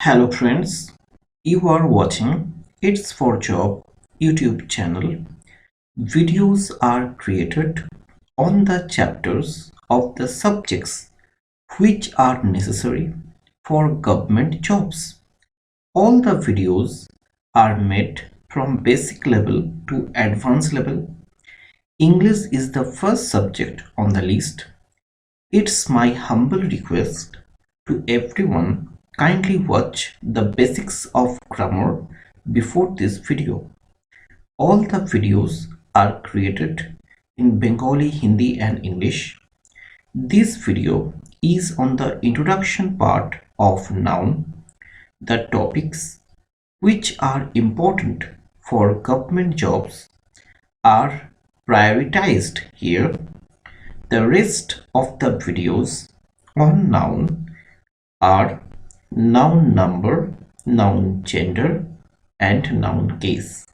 Hello friends, you are watching It's for Job YouTube channel. Videos are created on the chapters of the subjects which are necessary for government jobs. All the videos are made from basic level to advanced level. English is the first subject on the list. It's my humble request to everyone, kindly watch the basics of grammar before this video. All the videos are created in Bengali, Hindi and English. This video is on the introduction part of noun. The topics which are important for government jobs are prioritized here. The rest of the videos on noun are noun number, noun gender and noun case.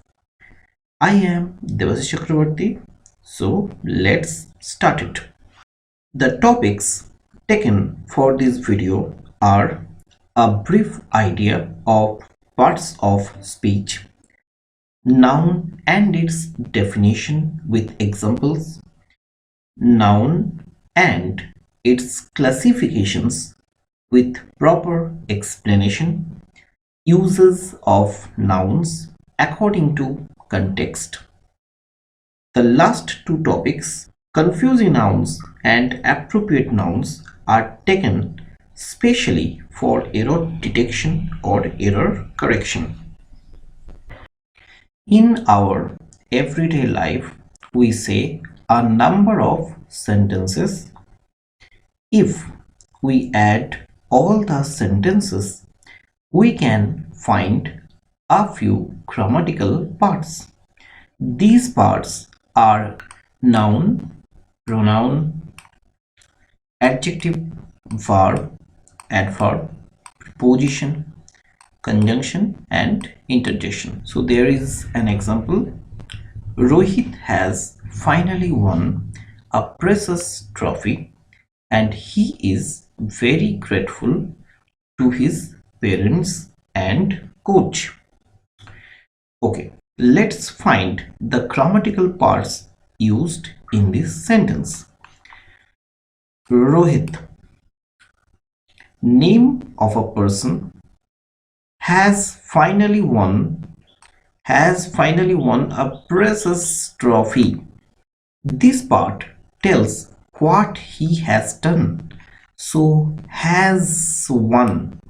I am Devasi Chakravarti, so let's start it. The topics taken for this video are a brief idea of parts of speech, noun and its definition with examples, noun and its classifications with proper explanation, uses of nouns according to context. The last two topics, confusing nouns and appropriate nouns, are taken specially for error detection or error correction. In our everyday life, we say a number of sentences. If we add all the sentences, we can find a few grammatical parts. These parts are noun, pronoun, adjective, verb, adverb, preposition, conjunction and interjection. So there is an example. Rohit has finally won a precious trophy and he is very grateful to his parents and coach. Okay, let's find the grammatical parts used in this sentence. Rohit, name of a person, has finally won a precious trophy. This part tells what he has done. So has won.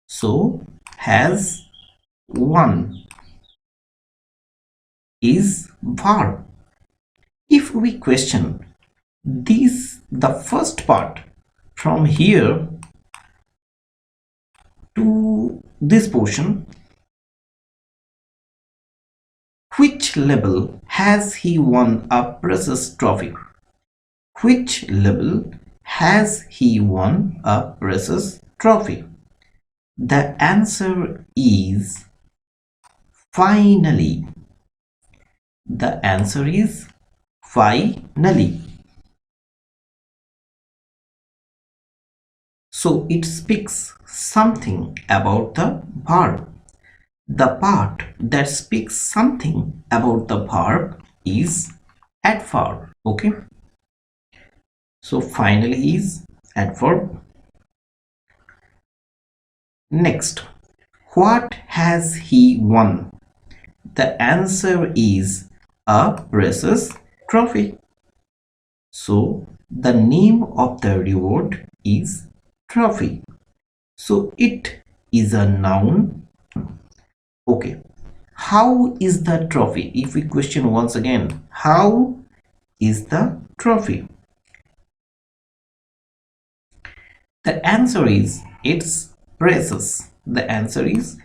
So has won is verb. If we question the first part from here to this portion, which level has he won a precious trophy? Which level has he won a precious trophy? The answer is finally. The answer is finally. So it speaks something about the verb. The part that speaks something about the verb is adverb. Okay. So finally is adverb. Next, what has he won? The answer is a precious trophy. So the name of the reward is trophy. So it is a noun. Okay, how is the trophy? If we question once again, how is the trophy? The answer is it's precious. The answer is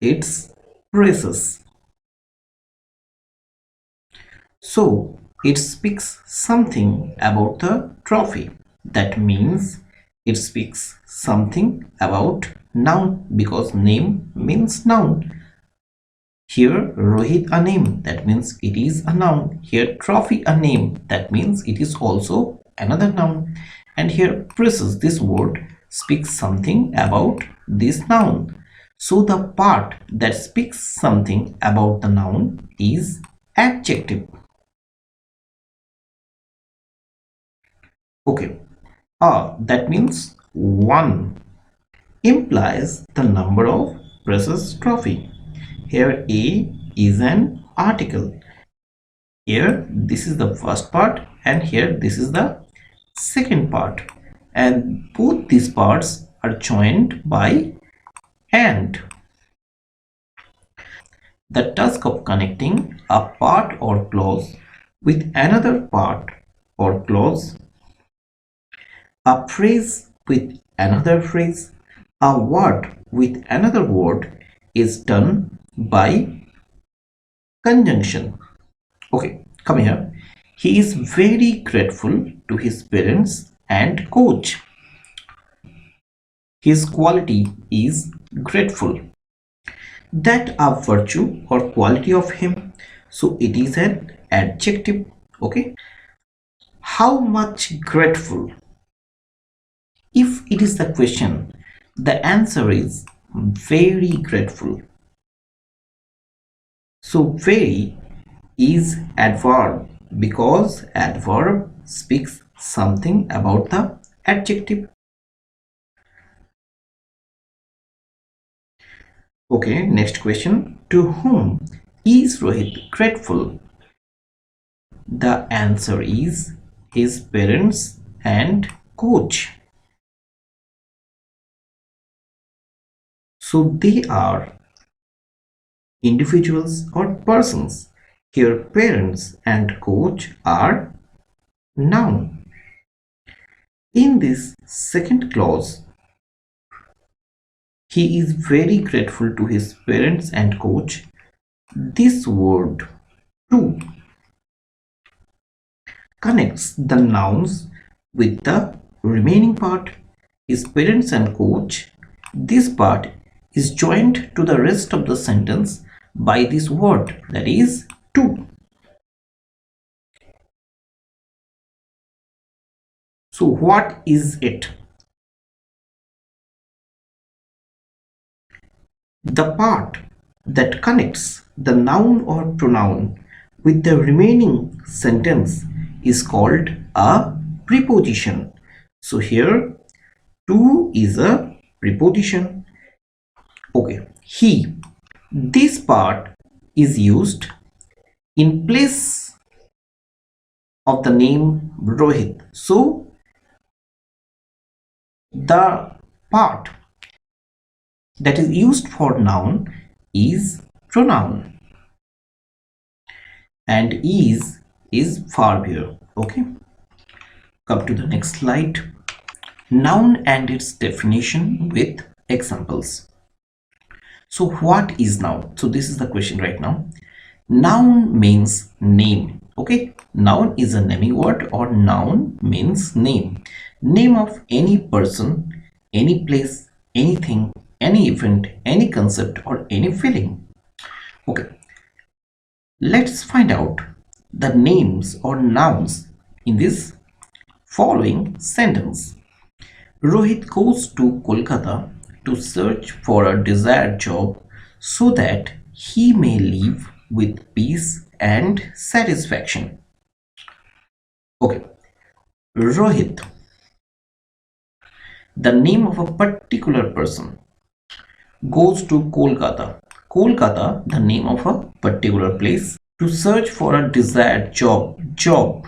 it's precious. So it speaks something about the trophy. That means it speaks something about noun, because name means noun. Here Rohit a name, that means it is a noun. Here trophy a name, that means it is also another noun. And here precious, this word speaks something about this noun. So the part that speaks something about the noun is adjective. Okay, that means one implies the number of precious trophy. Here A is an article. Here this is the first part and here this is the second part, and both these parts are joined by and. The task of connecting a part or clause with another part or clause, a phrase with another phrase, a word with another word is done by conjunction. Okay, come here. He is very grateful to his parents and coach. His quality is grateful. That a virtue or quality of him, so it is an adjective. Okay, how much grateful? If it is the question, the answer is very grateful. So very is adverb because adverb speaks something about the adjective. Okay, next question. To whom is Rohit grateful? The answer is his parents and coach. So they are individuals or persons. Here parents and coach are noun. In this second clause, he is very grateful to his parents and coach. This word to connects the nouns with the remaining part, his parents and coach. This part is joined to the rest of the sentence by this word, that is to. So what is it? The part that connects the noun or pronoun with the remaining sentence is called a preposition. So here to is a preposition. Okay, he. This part is used in place of the name Rohit. So the part that is used for noun is pronoun, and is verb here. Okay, come to the next slide. Noun and its definition with examples. So what is noun? So this is the question right now. Noun means name. Okay, noun is a naming word, or noun means name. Name of any person, any place, anything, any event, any concept, or any feeling. Okay, let's find out the names or nouns in this following sentence. Rohit goes to Kolkata to search for a desired job so that he may live with peace and satisfaction. Okay, Rohit, the name of a particular person, goes to Kolkata. Kolkata, the name of a particular place, to search for a desired job. Job.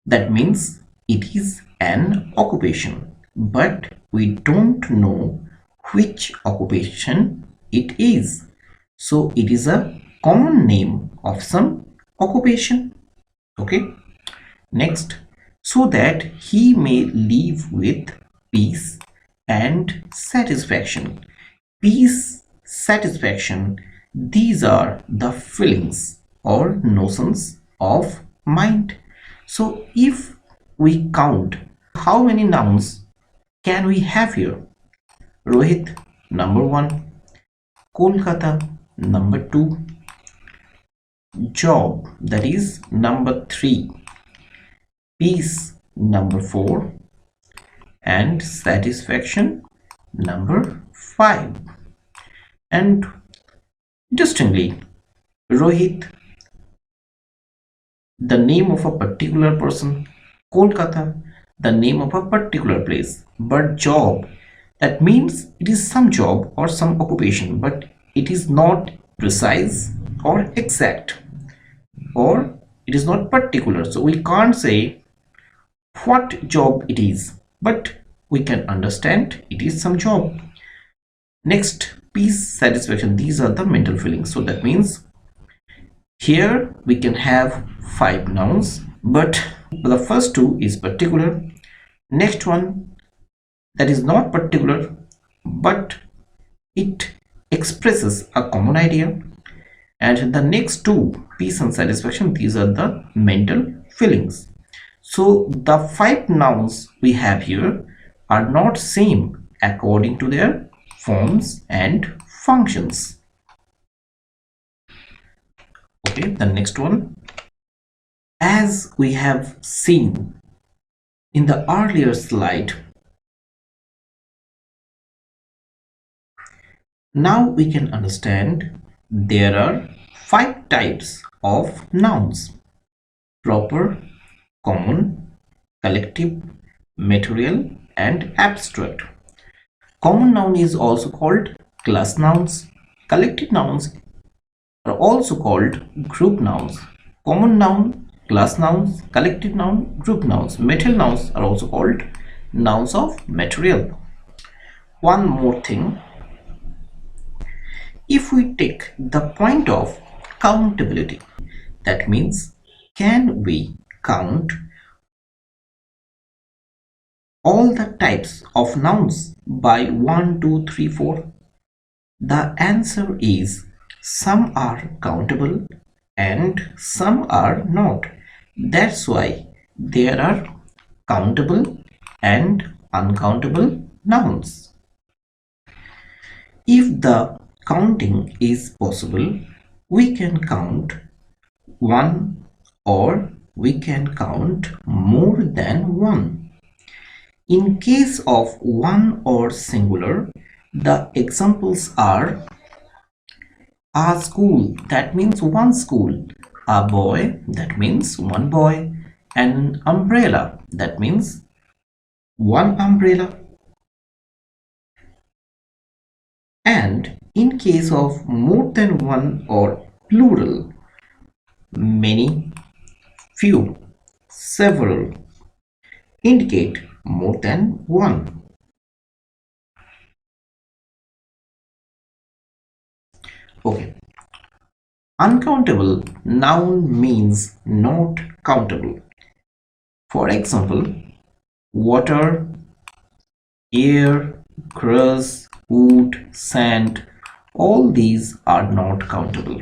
That means it is an occupation, but we don't know which occupation it is. So it is a common name of some occupation. Okay. Next, so that he may live with peace and satisfaction. Peace, satisfaction, these are the feelings or notions of mind. So if we count how many nouns can we have here? Rohit, number 1, Kolkata, number 2, job, that is number 3, peace, number 4, and satisfaction, number 5. And interestingly, Rohit, the name of a particular person; Kolkata, the name of a particular place; but job, that means it is some job or some occupation, but it is not precise or exact, or it is not particular. So we can't say what job it is, but we can understand it is some job. Next, peace, satisfaction. These are the mental feelings. So that means here we can have 5 nouns, but the first two is particular. Next one, that is not particular, but it expresses a common idea. And the next two, peace and satisfaction, these are the mental feelings. So the 5 nouns we have here are not same according to their forms and functions. Okay, the next one. As we have seen in the earlier slide, now we can understand there are 5 types of nouns: proper, common, collective, material, and abstract. Common noun is also called class nouns. Collective nouns are also called group nouns. Common noun, class nouns, collective noun, group nouns. Material nouns are also called nouns of material. One more thing, if we take the point of countability, that means can we count all the types of nouns by 1, 2, 3, 4? The answer is some are countable and some are not. That's why there are countable and uncountable nouns. If the counting is possible, we can count one or we can count more than one. In case of one or singular, the examples are a school, that means one school; a boy, that means one boy; an umbrella, that means one umbrella. And in case of more than one or plural, many, few, several, indicate more than one. Okay. Uncountable noun means not countable. For example, water, air, grass, wood, sand, all these are not countable.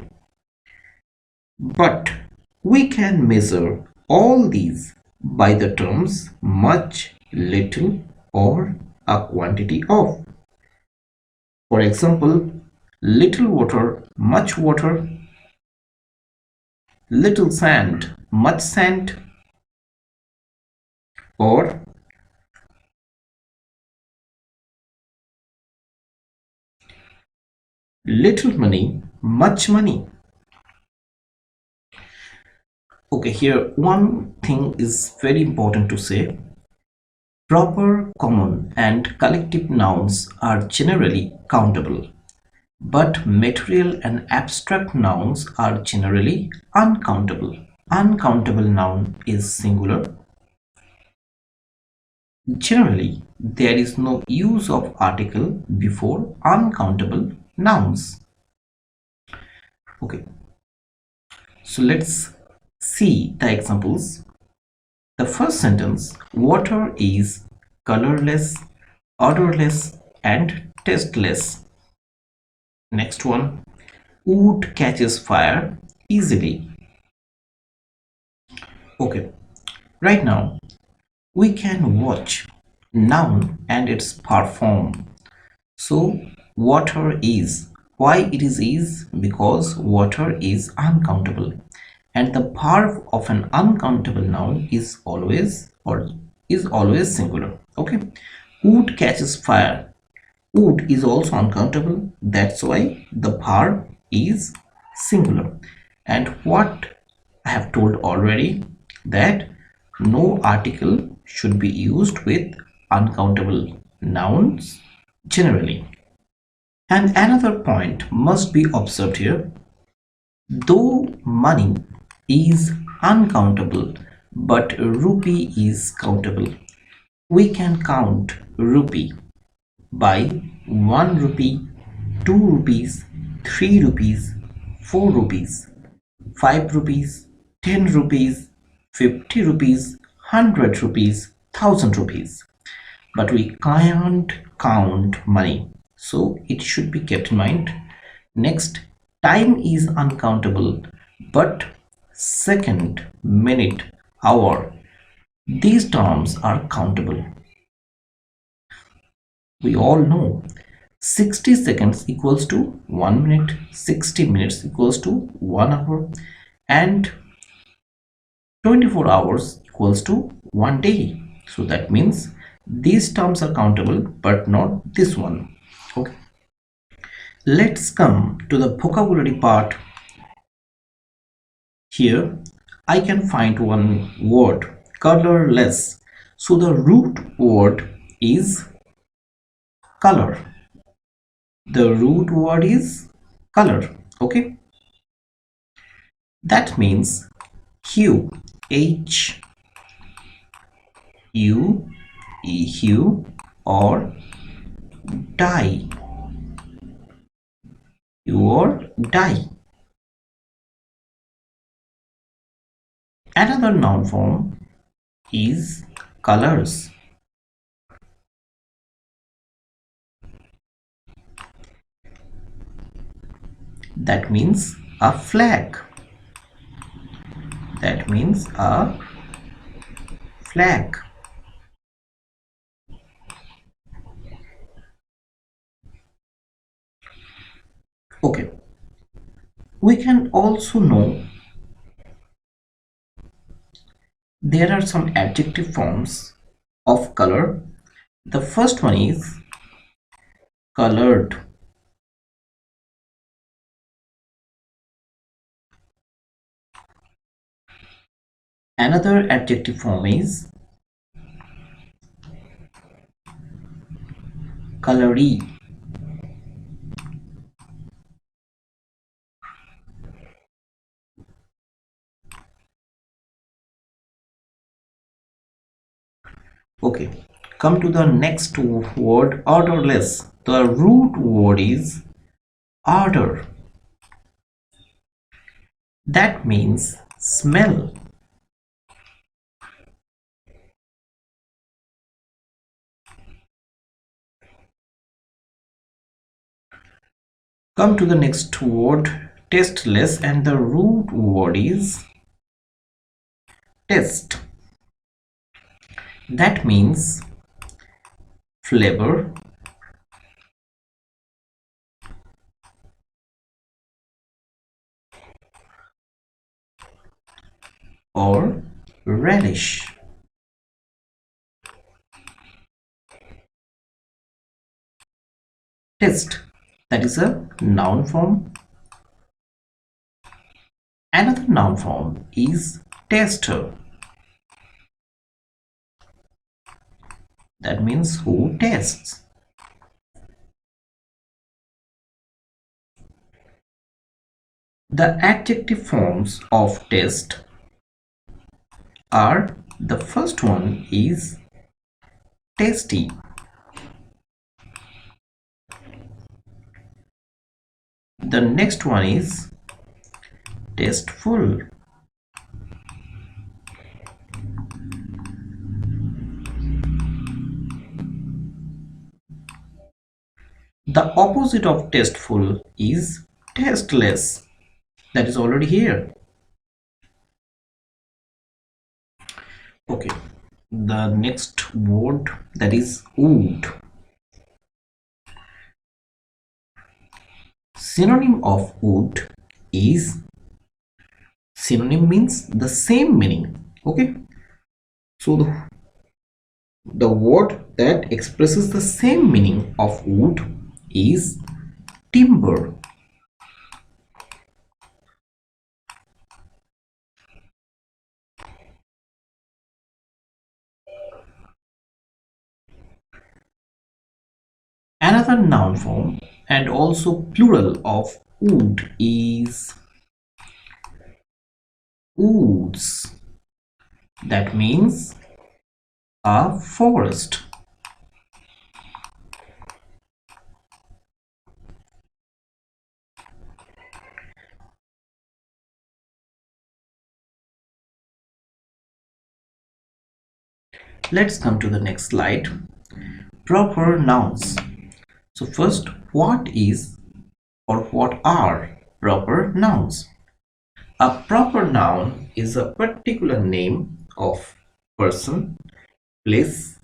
But we can measure all these by the terms much, little, or a quantity of. For example, little water, much water; little sand, much sand; or little money, much money. Okay, here one thing is very important to say. Proper, common, and collective nouns are generally countable, but material and abstract nouns are generally uncountable. Uncountable noun is singular. Generally, there is no use of article before uncountable nouns. Okay, so let's see the examples. The first sentence, water is colorless, odorless, and tasteless. Next one, wood catches fire easily. Okay, right now we can watch noun and its part form. So water is, why it is because water is uncountable, and the verb of an uncountable noun is always singular. Okay, wood catches fire. Would is also uncountable. That's why the verb is singular. And what I have told already, that no article should be used with uncountable nouns generally. And another point must be observed here. Though money is uncountable, but rupee is countable. We can count rupee by 1 rupee, 2 rupees, 3 rupees, 4 rupees, 5 rupees, 10 rupees, 50 rupees, 100 rupees, 1000 rupees. But we can't count money, so it should be kept in mind. Next, time is uncountable, but second, minute, hour, these terms are countable. We all know 60 seconds equals to 1 minute, 60 minutes equals to 1 hour, and 24 hours equals to 1 day. So that means these terms are countable, but not this one. Okay. Let's come to the vocabulary part. Here I can find one word, colorless. So the root word is color. The root word is color. Okay. That means hue, H U E, hue, or dye, or dye. Another noun form is colors. That means a flag. That means a flag. Okay. We can also know there are some adjective forms of color. The first one is colored. Another adjective form is colory. Okay, come to the next word, odorless. The root word is odor. That means smell. Come to the next word, tasteless, and the root word is taste. That means flavor, or relish. Taste, that is a noun form. Another noun form is taster. That means who tastes. The adjective forms of taste are, the first one is tasty. The next one is tasteful. The opposite of tasteful is tasteless. That is already here. Okay, the next word, that is wood. Synonym of wood is, synonym means the same meaning. Okay, so the word that expresses the same meaning of wood is timber. Another noun form and also plural of wood is woods. That means a forest. Let's come to the next slide. Proper nouns. So first, what is or what are proper nouns? A proper noun is a particular name of person, place,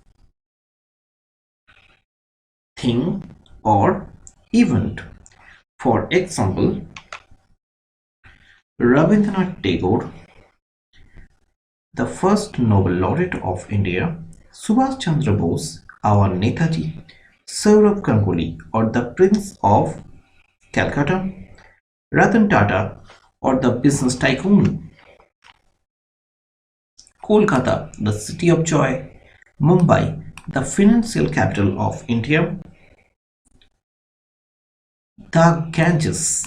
thing, or event. For example, Rabindranath Tagore, the first Nobel laureate of India, Subhash Chandra Bose, our Netaji, Saurabh Ganguly, or the Prince of Calcutta, Ratan Tata, or the business tycoon, Kolkata, the city of joy, Mumbai, the financial capital of India, the Ganges,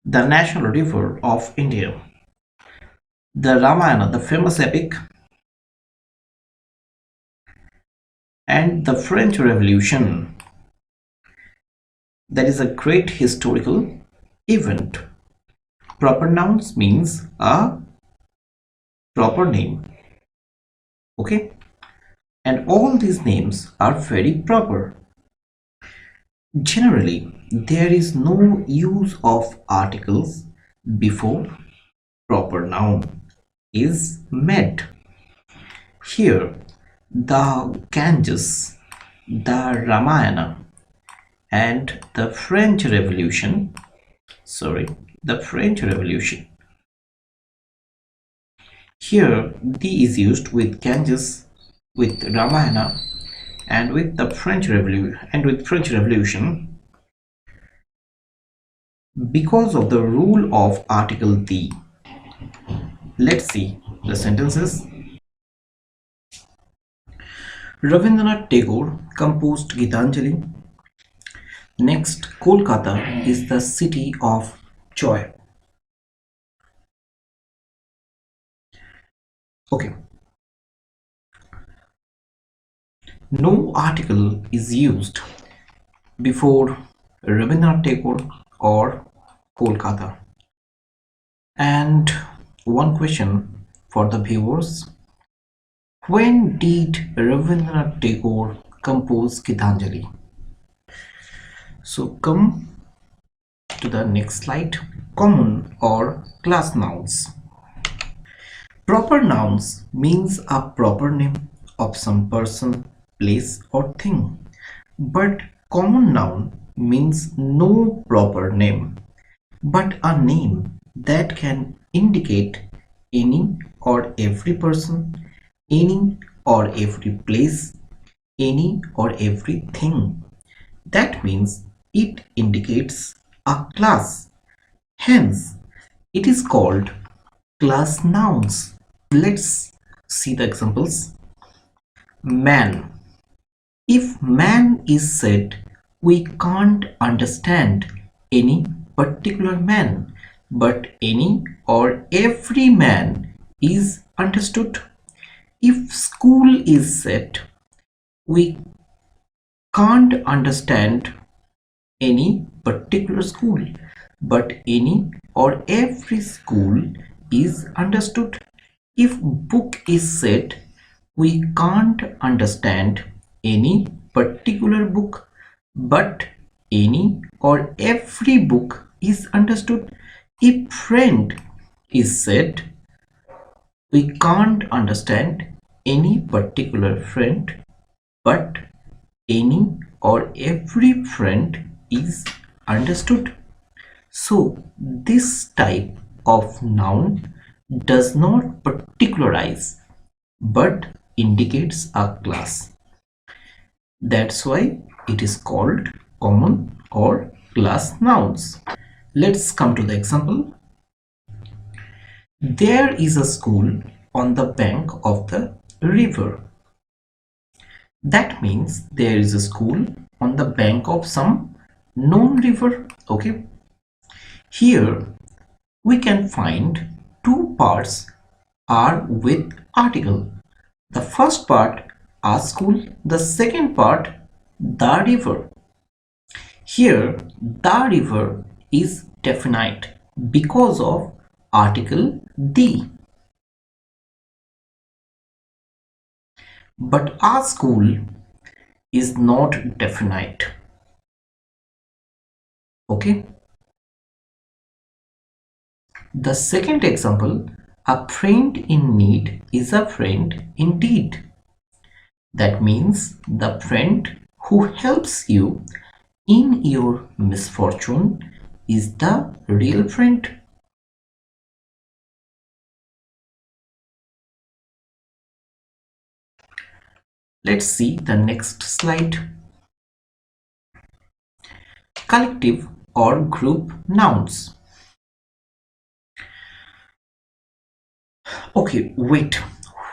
the national river of India, the Ramayana, the famous epic, and the French Revolution, that is a great historical event. Proper nouns means a proper name. Okay, and all these names are very proper. Generally, there is no use of articles before proper noun is made. Here, the Ganges, the Ramayana, and the French Revolution, Here, the is used with Ganges, with Ramayana, and with the French Revolution because of the rule of article the. Let's see the sentences. Rabindranath Tagore composed Gitanjali. Next, Kolkata is the city of joy. Okay. No article is used before Rabindranath Tagore or Kolkata. And one question for the viewers. When did Rabindranath Tagore compose Gitanjali? So come to the next slide. Common or class nouns. Proper nouns means a proper name of some person, place or thing. But common noun means no proper name, but a name that can indicate any or every person, any or every place, any or everything. That means it indicates a class. Hence, it is called class nouns. Let's see the examples. Man. If man is said, we can't understand any particular man, but any or every man is understood. If school is said, we can't understand any particular school, but any or every school is understood. If book is said, we can't understand any particular book, but any or every book is understood. If friend is said, we can't understand any particular friend, but any or every friend is understood. So this type of noun does not particularize but indicates a class. That's why it is called common or class nouns. Let's come to the example. There is a school on the bank of the river. That means there is a school on the bank of some known river. Okay. Here we can find two parts are with article. The first part, a school, the second part, the river. Here the river is definite because of article the. But a school is not definite. Okay. The second example, a friend in need is a friend indeed. That means the friend who helps you in your misfortune is the real friend. Let's see the next slide. Collective or group nouns. Okay, wait.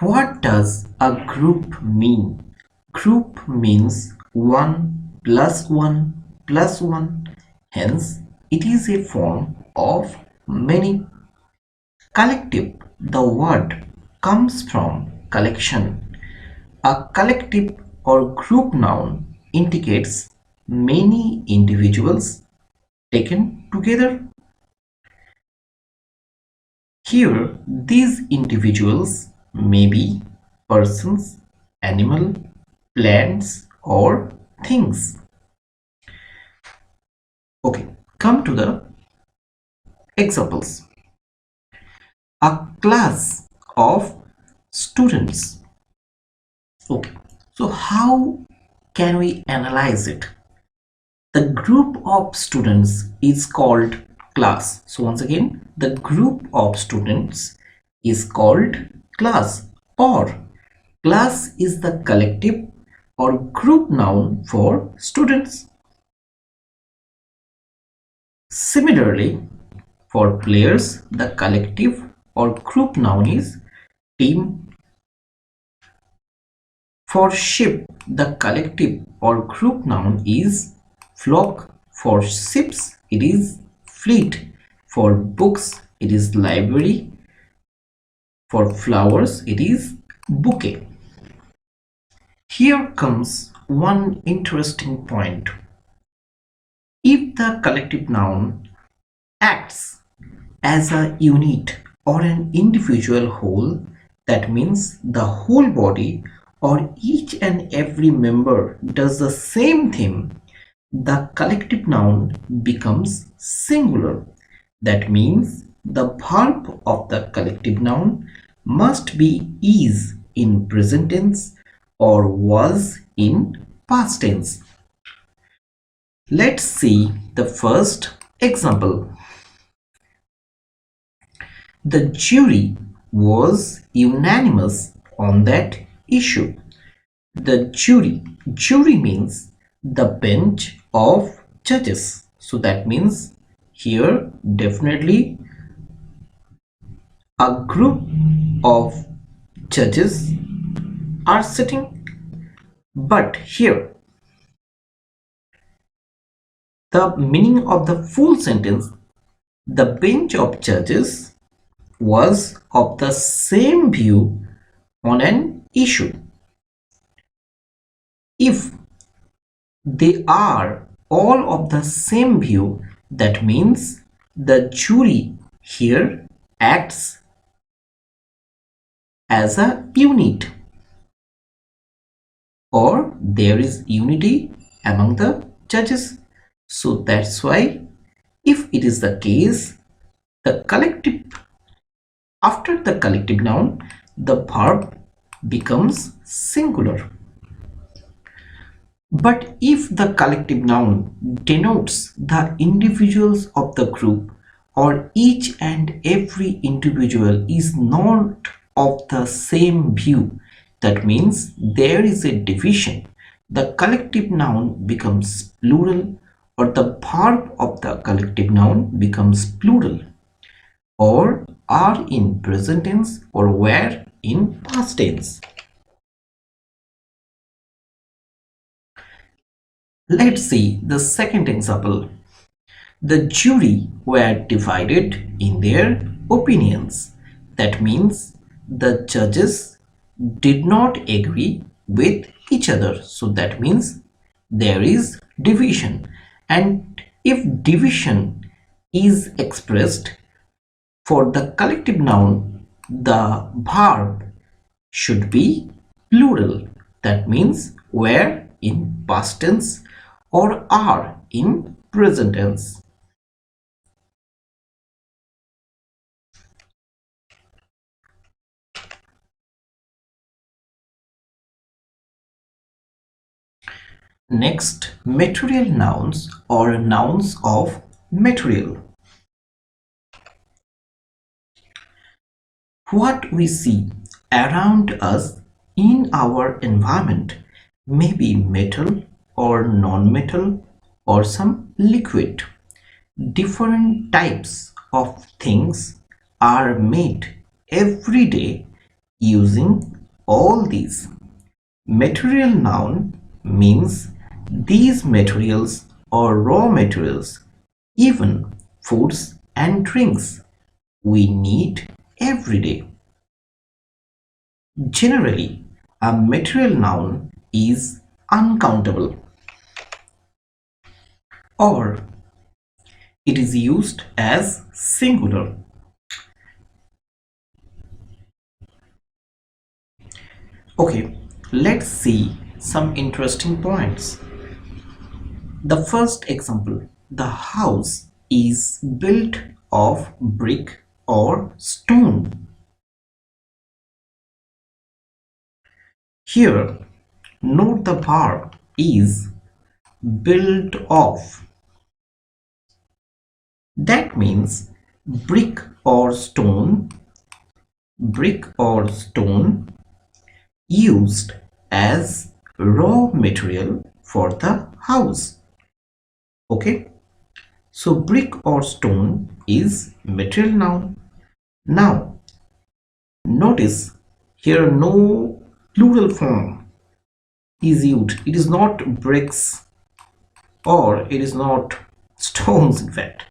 What does a group mean? Group means 1 plus 1 plus 1. Hence, it is a form of many. Collective, the word comes from collection. A collective or group noun indicates many individuals taken together. Here, these individuals may be persons, animal, plants, or things. Okay, come to the examples. A class of students. Okay, so how can we analyze it? The group of students is called class. So once again, the group of students is called class, or class is the collective or group noun for students. Similarly, for players, the collective or group noun is team. For ship, the collective or group noun is flock. For ships, it is fleet. For books, it is library. For flowers, it is bouquet. Here comes one interesting point. If the collective noun acts as a unit or an individual whole, that means the whole body or each and every member does the same thing, the collective noun becomes singular. That means the verb of the collective noun must be is in present tense or was in past tense. Let's see the first example. The jury was unanimous on that issue. The jury means the bench of judges. So that means here definitely a group of judges are sitting. But here the meaning of the full sentence, the bench of judges was of the same view on an issue. If they are all of the same view, that means the jury here acts as a unit, or there is unity among the judges. So that's why if it is the case, the collective, after the collective noun, the verb becomes singular. But if the collective noun denotes the individuals of the group, or each and every individual is not of the same view, That means there is a division. The collective noun becomes plural, or the verb of the collective noun becomes plural, or are in present tense or were in past tense. Let's see the second example. The jury were divided in their opinions. That means the judges did not agree with each other. So that means there is division. And if division is expressed for the collective noun, the verb should be plural. That means were in past tense or are in present tense. Next, material nouns or nouns of material. What we see around us in our environment may be metal or non-metal or some liquid. Different types of things are made every day using all these. Material noun means these materials or raw materials, even foods and drinks, we need every day. Generally, a material noun is uncountable, or it is used as singular. Okay, let's see some interesting points. The first example, the house is built of brick or stone. Here, note the verb is built of. That means brick or stone used as raw material for the house. Okay, so brick or stone is material noun. Now, notice here no plural form is used. It is not bricks or it is not stones, in fact.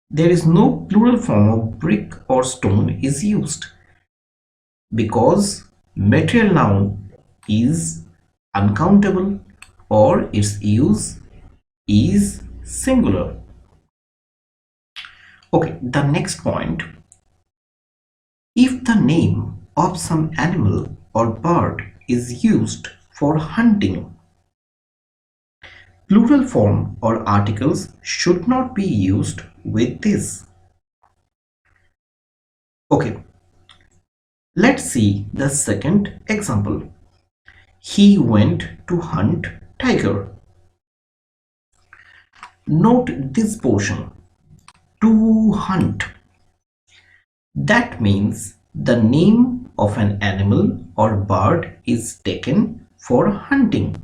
There is no plural form of brick or stone is used because material noun is uncountable or its use is singular. Okay, the next point. If the name of some animal or bird is used for hunting, plural form or articles should not be used with this. Okay, let's see the second example. He went to hunt tiger. Note this portion, to hunt. That means the name of an animal or bird is taken for hunting.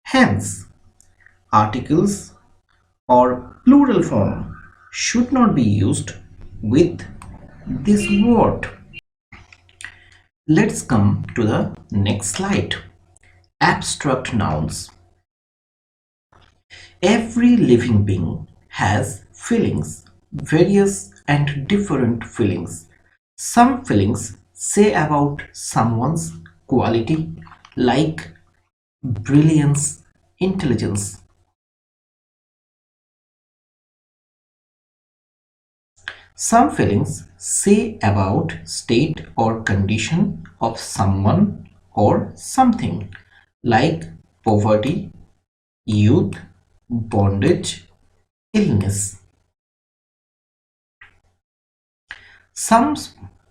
Hence, articles or plural form should not be used with this word. Let's come to the next slide. Abstract nouns. Every living being has feelings, various and different feelings. Some feelings say about someone's quality like brilliance, intelligence. Some feelings say about state or condition of someone or something like poverty, youth, bondage, illness. Some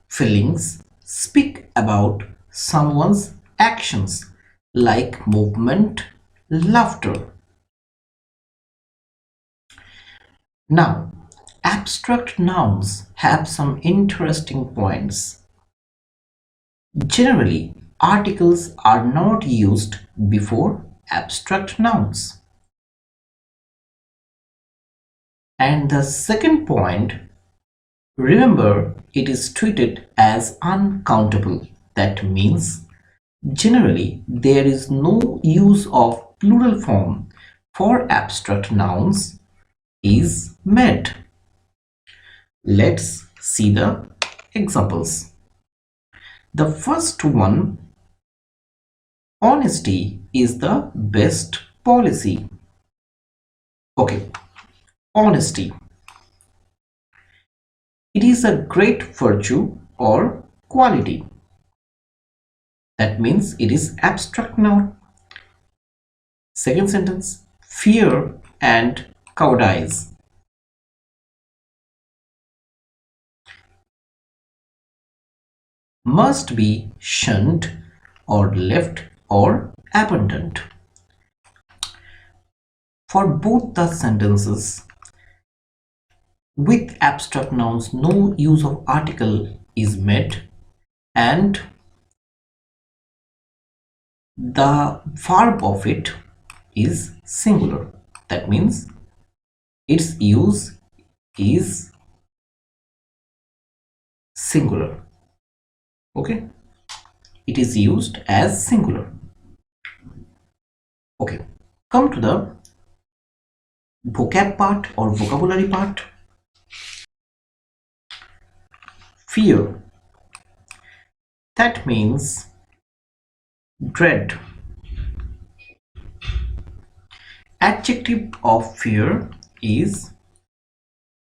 feelings speak about someone's actions like movement, laughter. Now, abstract nouns have some interesting points. Generally, articles are not used before abstract nouns. And the second point, remember, it is treated as uncountable. That means generally there is no use of plural form for abstract nouns is made. Let's see the examples. The first one, honesty is the best policy. Okay, honesty. It is a great virtue or quality. That means it is abstract noun. Second sentence, fear and cowardice. Must be shunned or left or abandoned. For both the sentences, with abstract nouns, no use of article is made and the verb of it is singular. That means its use is singular. Okay, it is used as singular. Okay, come to the vocab part or vocabulary part. Fear, that means dread. Adjective of fear is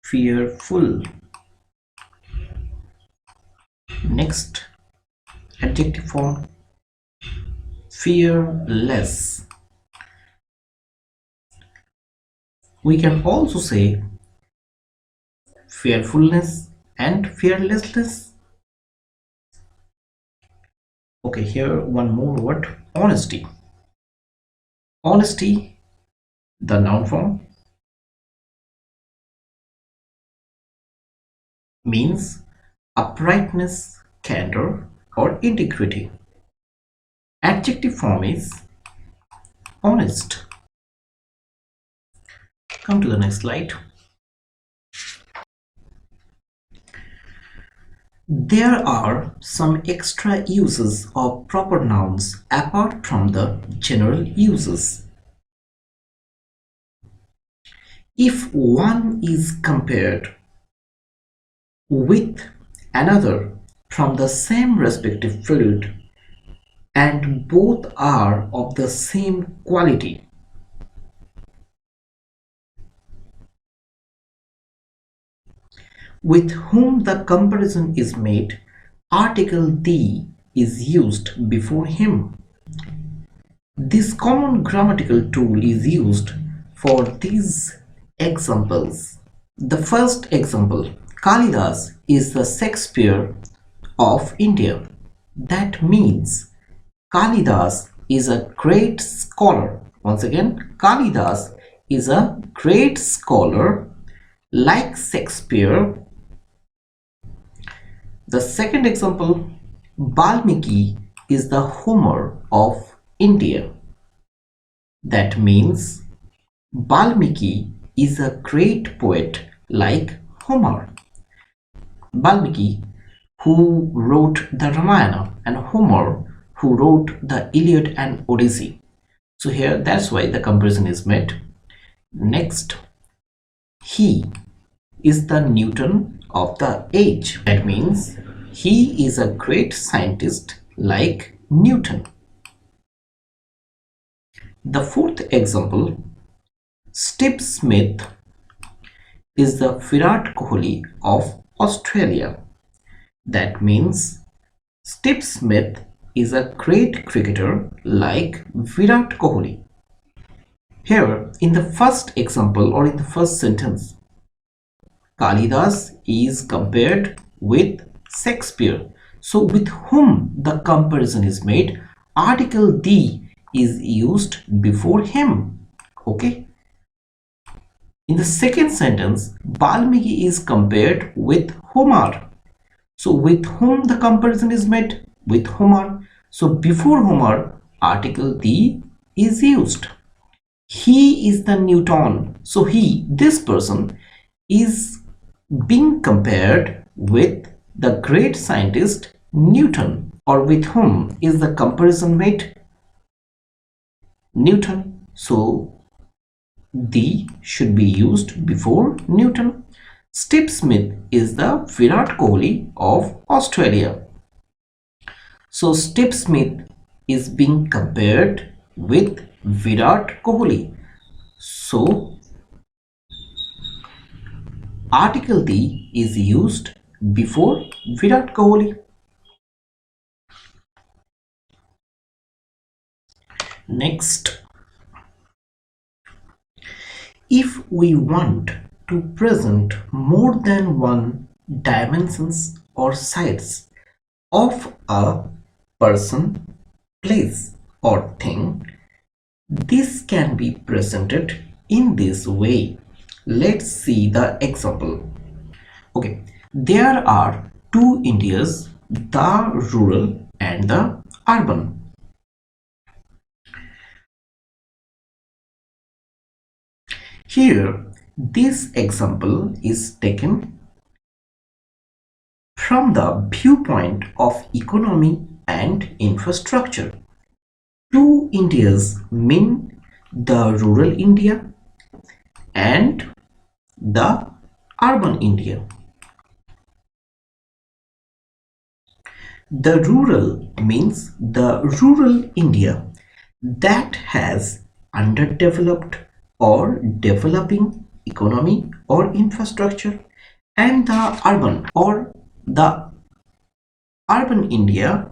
fearful. Next adjective form, fearless. We can also say fearfulness and fearlessness. Okay, here one more word, honesty. Honesty, the noun form, means uprightness, candor, or integrity. Adjective form is honest. Come to the next slide. There are some extra uses of proper nouns apart from the general uses. If one is compared with another from the same respective field and both are of the same quality, with whom the comparison is made, article the is used before him. This common grammatical tool is used for these examples. The first example, Kalidas is the Shakespeare of India. That means Kalidas is a great scholar. Once again, Kalidas is a great scholar like Shakespeare. The second example, Valmiki is the Homer of India. That means Valmiki is a great poet like Homer. Valmiki, who wrote the Ramayana, and Homer, who wrote the Iliad and Odyssey. So here that's why the comparison is made. Next, he is the Newton of the age. That means he is a great scientist like Newton. The fourth example, Steve Smith is the Virat Kohli of Australia. That means Steve Smith is a great cricketer like Virat Kohli. Here in the first example or in the first sentence, Kalidas is compared with Shakespeare. So with whom the comparison is made, article the is used before him. Okay. In the second sentence, Valmiki is compared with Homer. So with whom the comparison is made, with Homer. So before Homer, article the is used. He is the Newton. So this person, is being compared with the great scientist Newton, or with whom is the comparison made? Newton. So the should be used before Newton. Steve Smith is the Virat Kohli of Australia. So Steve Smith is being compared with Virat Kohli. So article the is used before Virat Kohli. Next, if we want to present more than one dimensions or sides of a person, place or thing, this can be presented in this way. Let's see the example. Okay, there are two Indias, the rural and the urban. Here, this example is taken from the viewpoint of economy and infrastructure. Two Indias mean the rural India and the urban India. The rural means the rural India that has underdeveloped or developing economy or infrastructure, and the urban or the urban India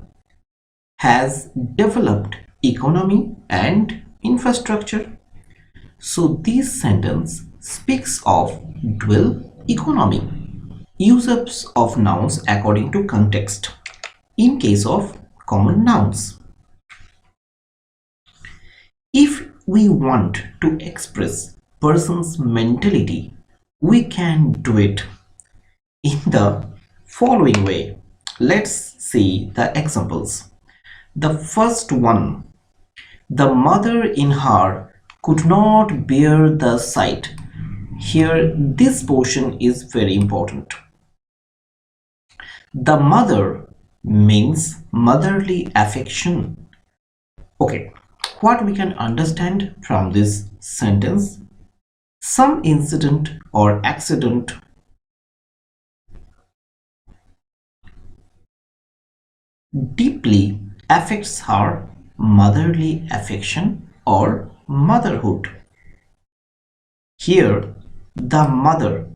has developed economy and infrastructure. So this sentence speaks of dual economy. Uses of nouns according to context. In case of common nouns, if we want to express person's mentality, we can do it in the following way. Let's see the examples. The first one, the mother in her could not bear the sight. Here, this portion is very important. The mother means motherly affection. Okay, what we can understand from this sentence? Some incident or accident deeply affects her motherly affection or motherhood. Here the mother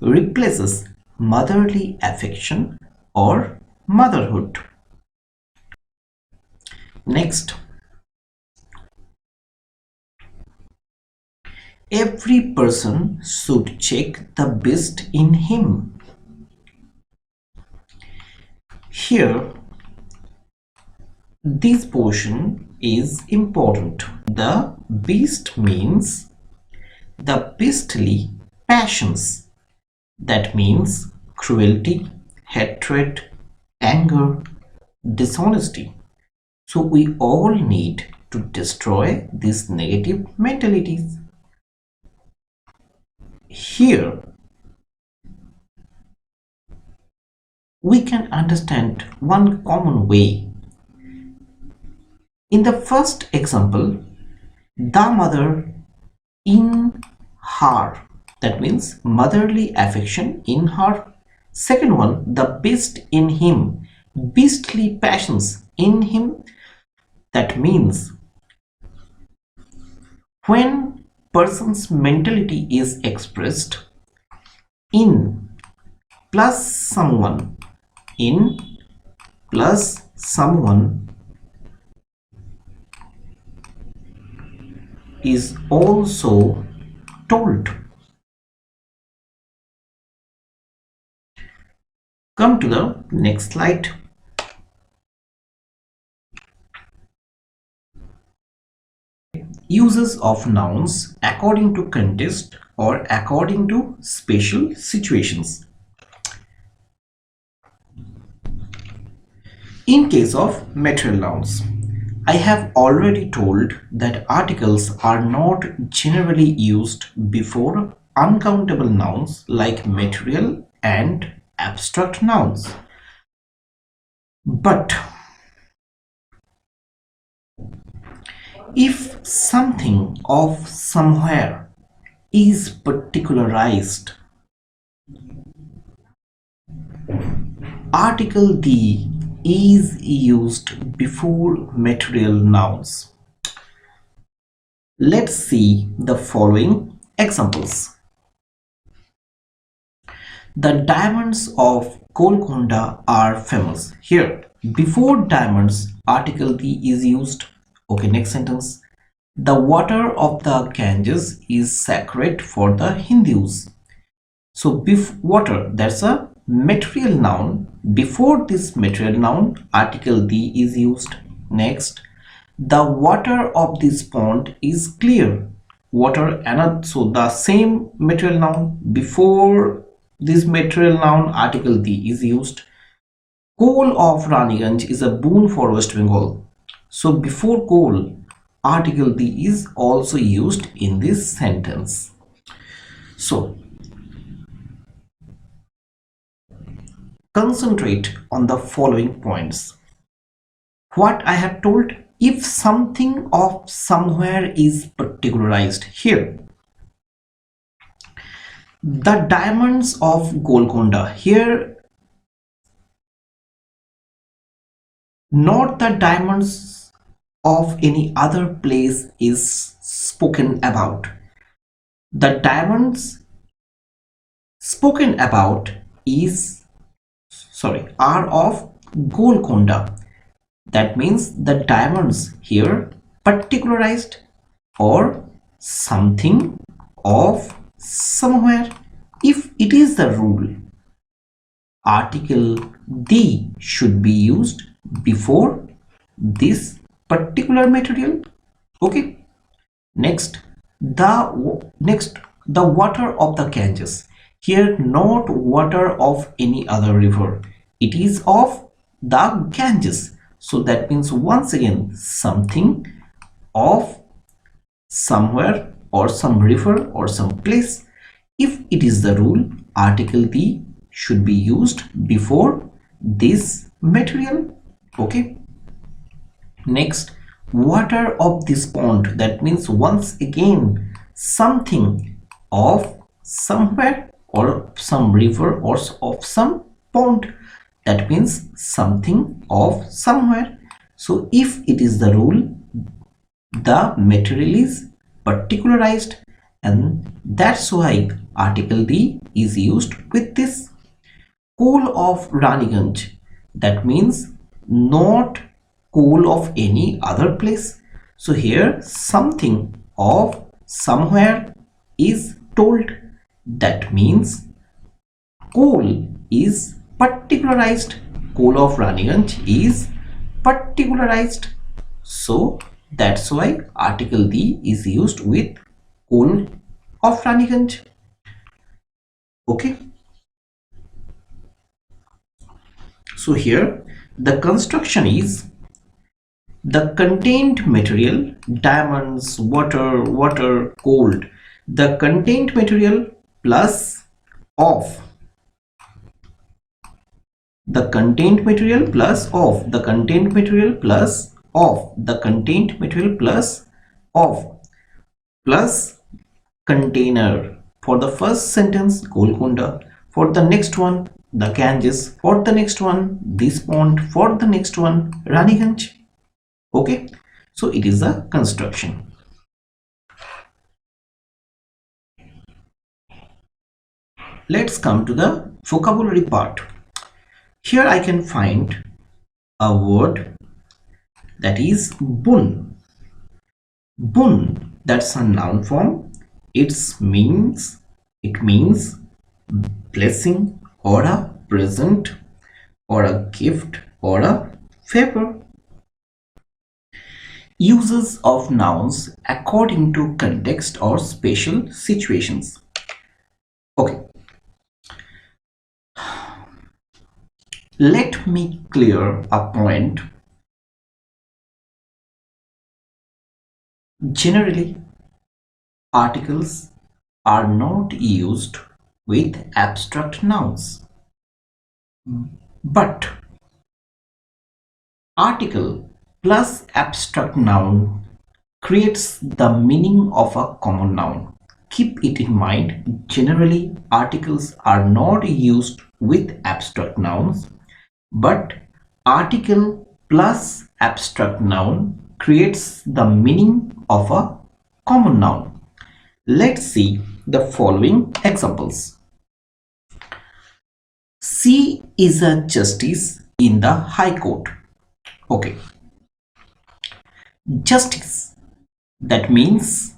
replaces motherly affection or motherhood. Next, every person should check the best in him. Here, this portion is important. The beast means the beastly passions. That means cruelty, hatred, anger, dishonesty. So we all need to destroy these negative mentalities. Here, we can understand one common way. In the first example, the mother in her, that means motherly affection in her. Second one, the beast in him, beastly passions in him. That means when person's mentality is expressed in plus someone, in plus someone is also told. Come to the next slide. Uses of nouns according to context or according to special situations. In case of material nouns, I have already told that articles are not generally used before uncountable nouns like material and abstract nouns. But if something of somewhere is particularized, article the is used before material nouns. Let's see the following examples. The diamonds of Golconda are famous. Here, before diamonds, article the is used. Okay, next sentence. The water of the Ganges is sacred for the Hindus. So, water, that's a material noun. Before this material noun, article the is used. Next, the water of this pond is clear. Water, another, so the same material noun. Before this material noun, article the is used. Coal of Raniganj is a boon for West Bengal. So before coal, article the is also used in this sentence. So concentrate on the following points. What I have told, if something of somewhere is particularized, here the diamonds of Golconda, here not the diamonds of any other place is spoken about. The diamonds spoken about are of Golconda. That means the diamonds here particularized or something of somewhere. If it is the rule, article the should be used before this particular material. Okay. Next, the water of the Ganges. Here, not water of any other river. It is of the Ganges. So that means once again something of somewhere or some river or some place. If it is the rule, article the should be used before this material. Okay. Next, water of this pond. That means once again something of somewhere or some river or of some pond. That means something of somewhere. So if it is the rule, the material is particularized, and that's why article the is used with this. Coal of Raniganj, that means not coal of any other place. So here something of somewhere is told. That means coal is particularized. Coal of Raniganj is particularized. So that's why article the is used with coal of Raniganj. Okay. So here the construction is the contained material, diamonds, water, gold. The contained material plus of. The contained material plus of. The contained material plus of. The contained material plus of. Plus container. For the first sentence, Golconda. For the next one, the Ganges. For the next one, this pond. For the next one, Raniganj. Okay, so it is a construction. Let's come to the vocabulary part. Here I can find a word that is bun. Bun, that's a noun form. It means blessing or a present or a gift or a favor. Uses of nouns according to context or special situations. Okay. Let me clear a point. Generally, articles are not used with abstract nouns, but article plus abstract noun creates the meaning of a common noun. Keep it in mind, generally articles are not used with abstract nouns, but article plus abstract noun creates the meaning of a common noun. Let's see the following examples. C is a justice in the High Court. Okay, justice, that means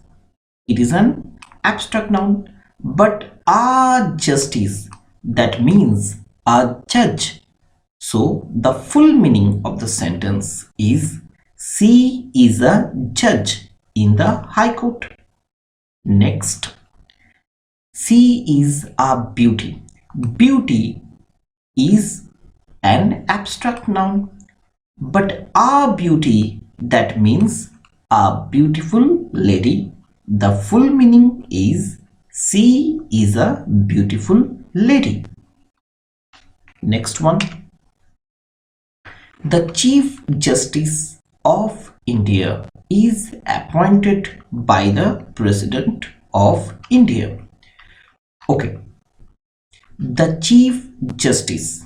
it is an abstract noun, but a justice, that means a judge. So the full meaning of the sentence is C is a judge in the High Court. Next, C is a beauty. Beauty is an abstract noun, but a beauty, that means a beautiful lady. The full meaning is she is a beautiful lady. Next one. The Chief Justice of India is appointed by the President of India. Okay, the Chief Justice.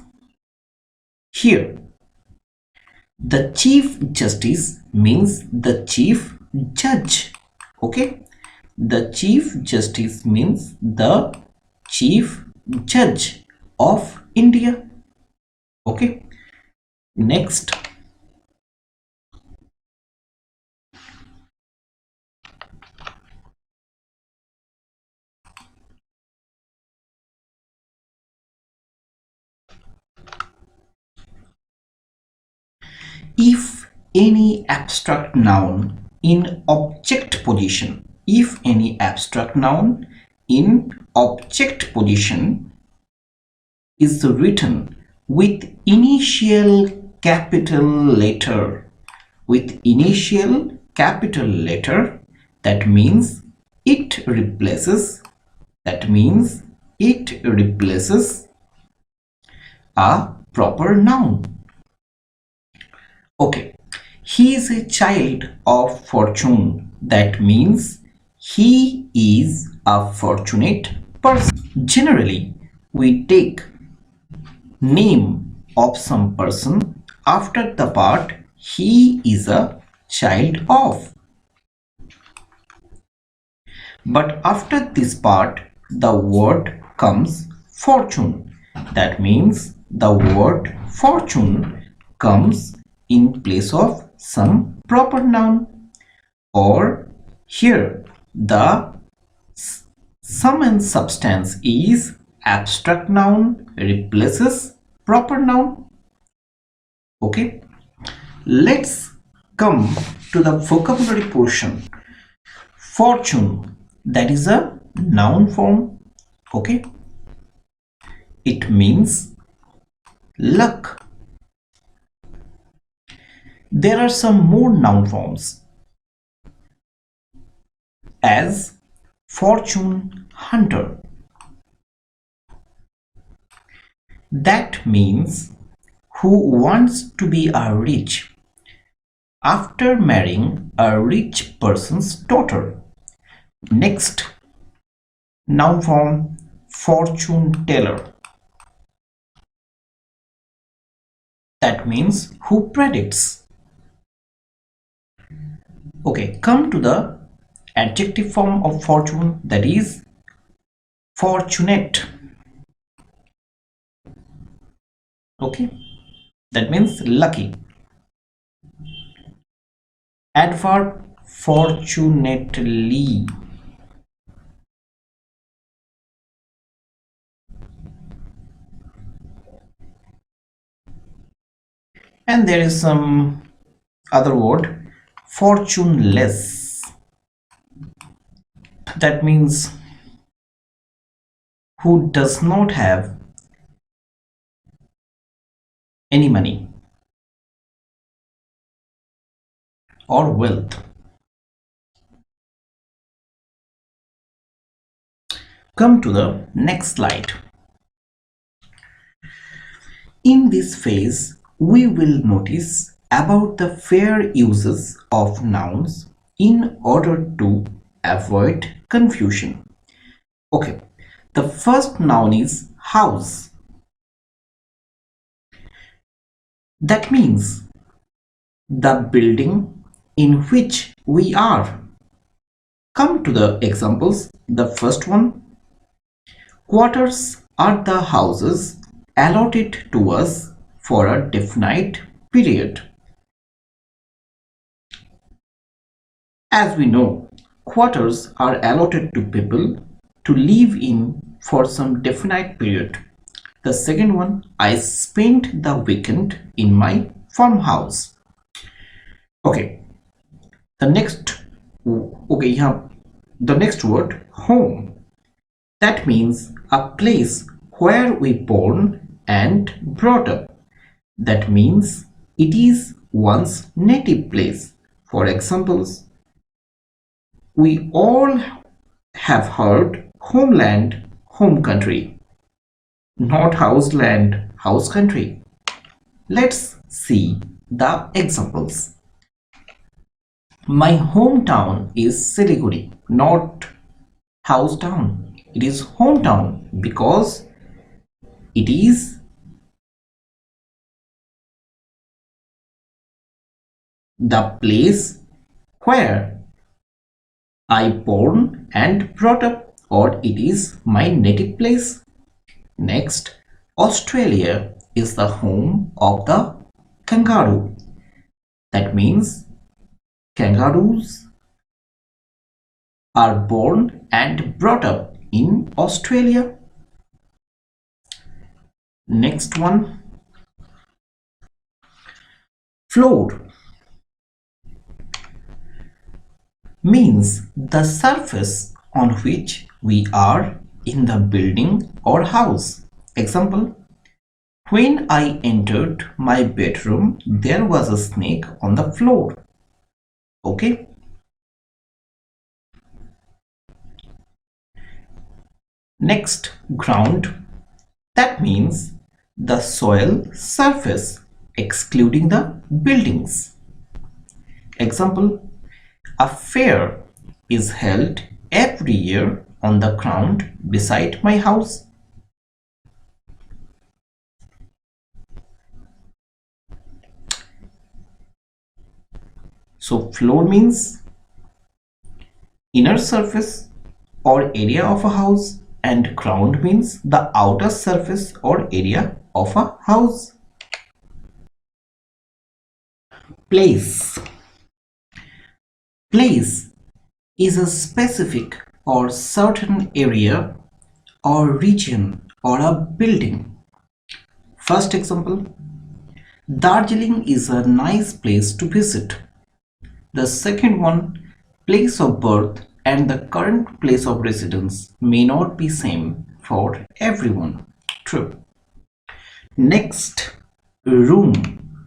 Here, the Chief Justice means the Chief Judge. Okay, the Chief Justice means the Chief Judge of India. Okay, next. If any abstract noun in object position, if any abstract noun in object position is written with initial capital letter, with initial capital letter, that means it replaces, that means it replaces a proper noun. Okay, he is a child of fortune, that means he is a fortunate person. Generally, we take name of some person after the part he is a child of. But after this part, the word comes fortune. That means the word fortune comes in place of some proper noun. Or here the sum and substance is abstract noun replaces proper noun. Okay, let's come to the vocabulary portion. Fortune, that is a noun form. Okay, it means luck. There are some more noun forms as fortune hunter. That means who wants to be a rich after marrying a rich person's daughter. Next, noun form fortune teller. That means who predicts. Okay, come to the adjective form of fortune, that is fortunate. Okay, that means lucky. Adverb fortunately. And there is some other word, fortuneless. That means who does not have any money or wealth. Come to the next slide. In this phase, we will notice about the fair uses of nouns in order to avoid confusion. Okay, the first noun is house. That means the building in which we are. Come to the examples. The first one, quarters are the houses allotted to us for a definite period. As we know, quarters are allotted to people to live in for some definite period. The second one, I spent the weekend in my farmhouse. Okay, the next the next word, home. That means a place where we born and brought up. That means it is one's native place. For examples, we all have heard homeland, home country, not houseland, house country. Let's see the examples. My hometown is Siliguri, not house town. It is hometown because it is the place where I born and brought up, or it is my native place. Next, Australia is the home of the kangaroo. That means kangaroos are born and brought up in Australia. Next one, floor means the surface on which we are in the building or house. Example, when I entered my bedroom, there was a snake on the floor. Okay. Next, ground. That means the soil surface excluding the buildings. Example, a fair is held every year on the ground beside my house. So floor means inner surface or area of a house, and ground means the outer surface or area of a house. Place. Place is a specific or certain area or region or a building. First example, Darjeeling is a nice place to visit. The second one, place of birth and the current place of residence may not be same for everyone. True. Next, room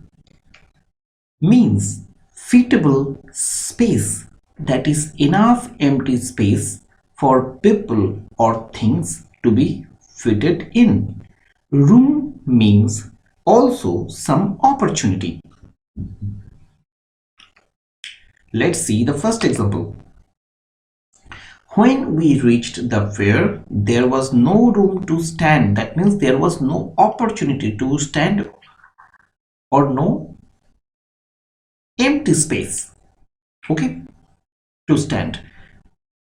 means fitable space, that is enough empty space for people or things to be fitted in. Room means also some opportunity. Let's see the first example. When we reached the fair, there was no room to stand. That means there was no opportunity to stand or no empty space, okay, to stand.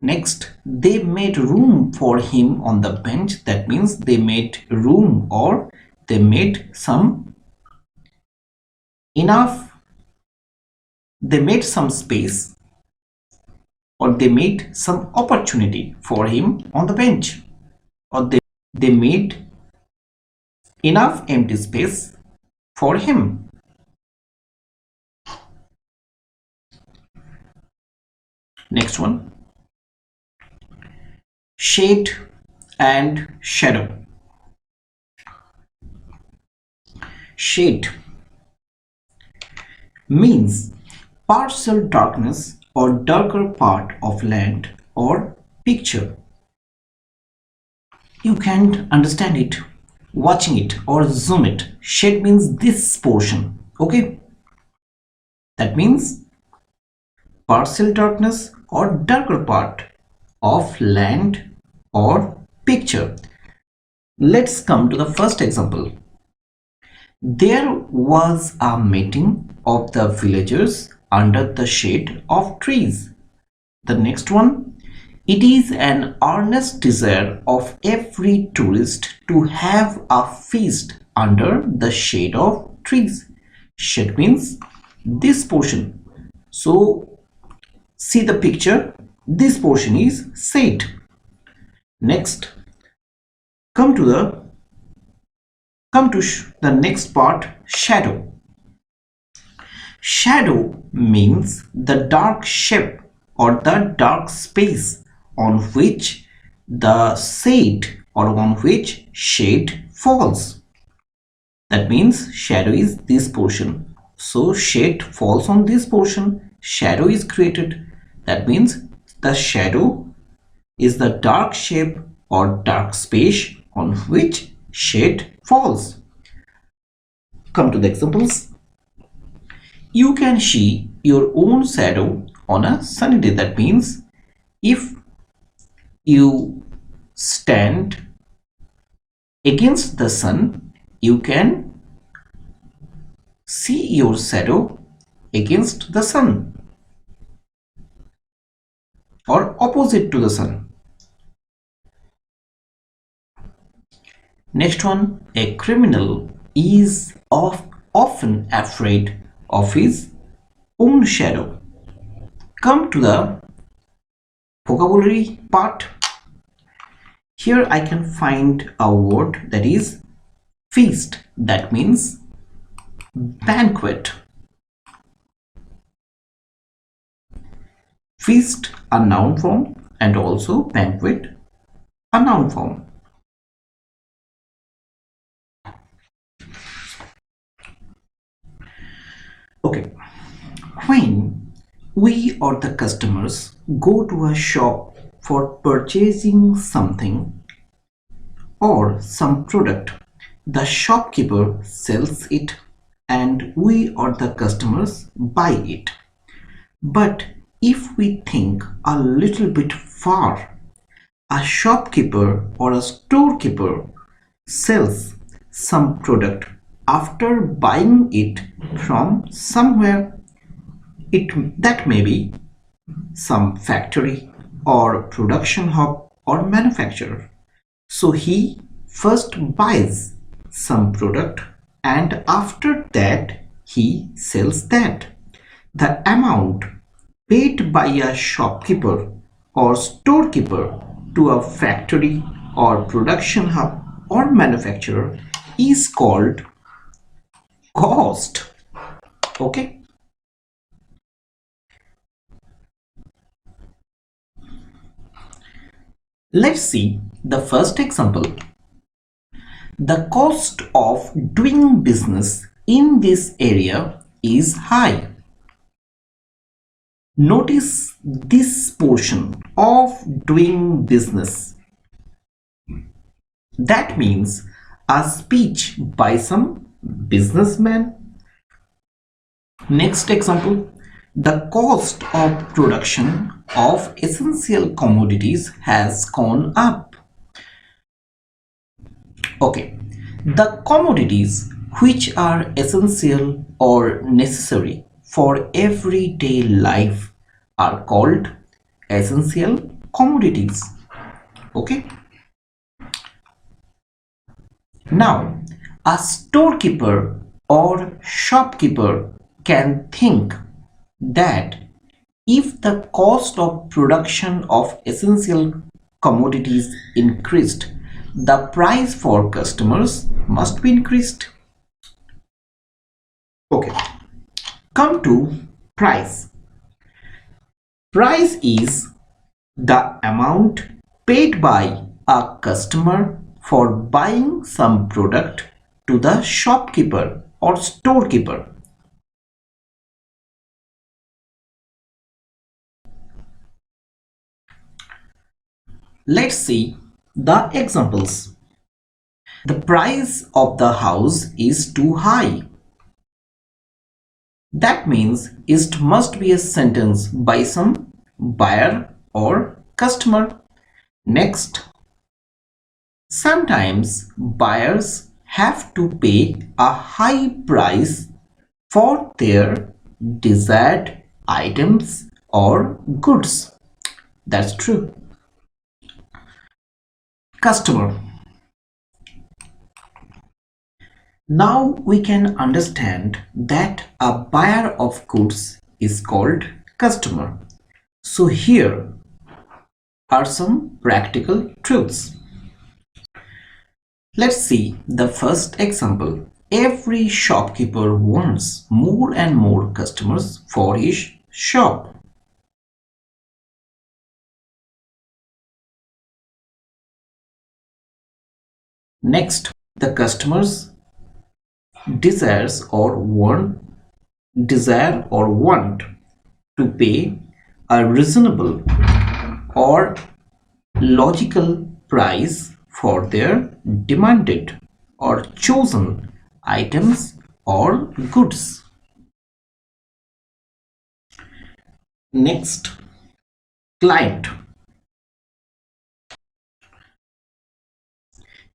Next, they made room for him on the bench. That means they made room or they made some enough, they made some space or they made some opportunity for him on the bench, or they made enough empty space for him. Next one, shade and shadow. Shade means partial darkness or darker part of land or picture. You can't understand it watching it or zoom it. Shade means this portion. Okay, that means partial darkness or darker part of land or picture. Let's come to the first example. There was a meeting of the villagers under the shade of trees. The next one, it is an earnest desire of every tourist to have a feast under the shade of trees. Shade means this portion. So see the picture, this portion is shade. Next, come to the next part, shadow. Shadow means the dark shape or the dark space on which the shade or on which shade falls. That means shadow is this portion. So shade falls on this portion, shadow is created. That means the shadow is the dark shape or dark space on which shade falls. Come to the examples. You can see your own shadow on a sunny day. That means if you stand against the sun, you can see your shadow against the sun or opposite to the sun. Next one, a criminal is often afraid of his own shadow. Come to the vocabulary part. Here I can find a word that is feast. That means banquet. Feast, a noun form, and also banquet, a noun form. Okay, when we or the customers go to a shop for purchasing something or some product, the shopkeeper sells it and we or the customers buy it. But if we think a little bit far, a shopkeeper or a storekeeper sells some product after buying it from somewhere. That may be some factory or production hub or manufacturer. So he first buys some product and after that he sells that. The amount paid by a shopkeeper or storekeeper to a factory or production hub or manufacturer is called cost. Okay. Let's see the first example. The cost of doing business in this area is high. Notice this portion of doing business. That means a speech by some businessman. Next example, the cost of production of essential commodities has gone up. Okay, the commodities which are essential or necessary for everyday life are called essential commodities. Okay. Now, a storekeeper or shopkeeper can think that if the cost of production of essential commodities increased, the price for customers must be increased. Okay, come to price. Price is the amount paid by a customer for buying some product to the shopkeeper or storekeeper. Let's see the examples. The price of the house is too high. That means it must be a sentence by some buyer or customer. Next, sometimes buyers have to pay a high price for their desired items or goods. That's true. Customer. Now we can understand that a buyer of goods is called customer. So here are some practical truths. Let's see the first example. Every shopkeeper wants more and more customers for his shop. Next, the customers desire or want to pay a reasonable or logical price for their demanded or chosen items or goods. Next, client.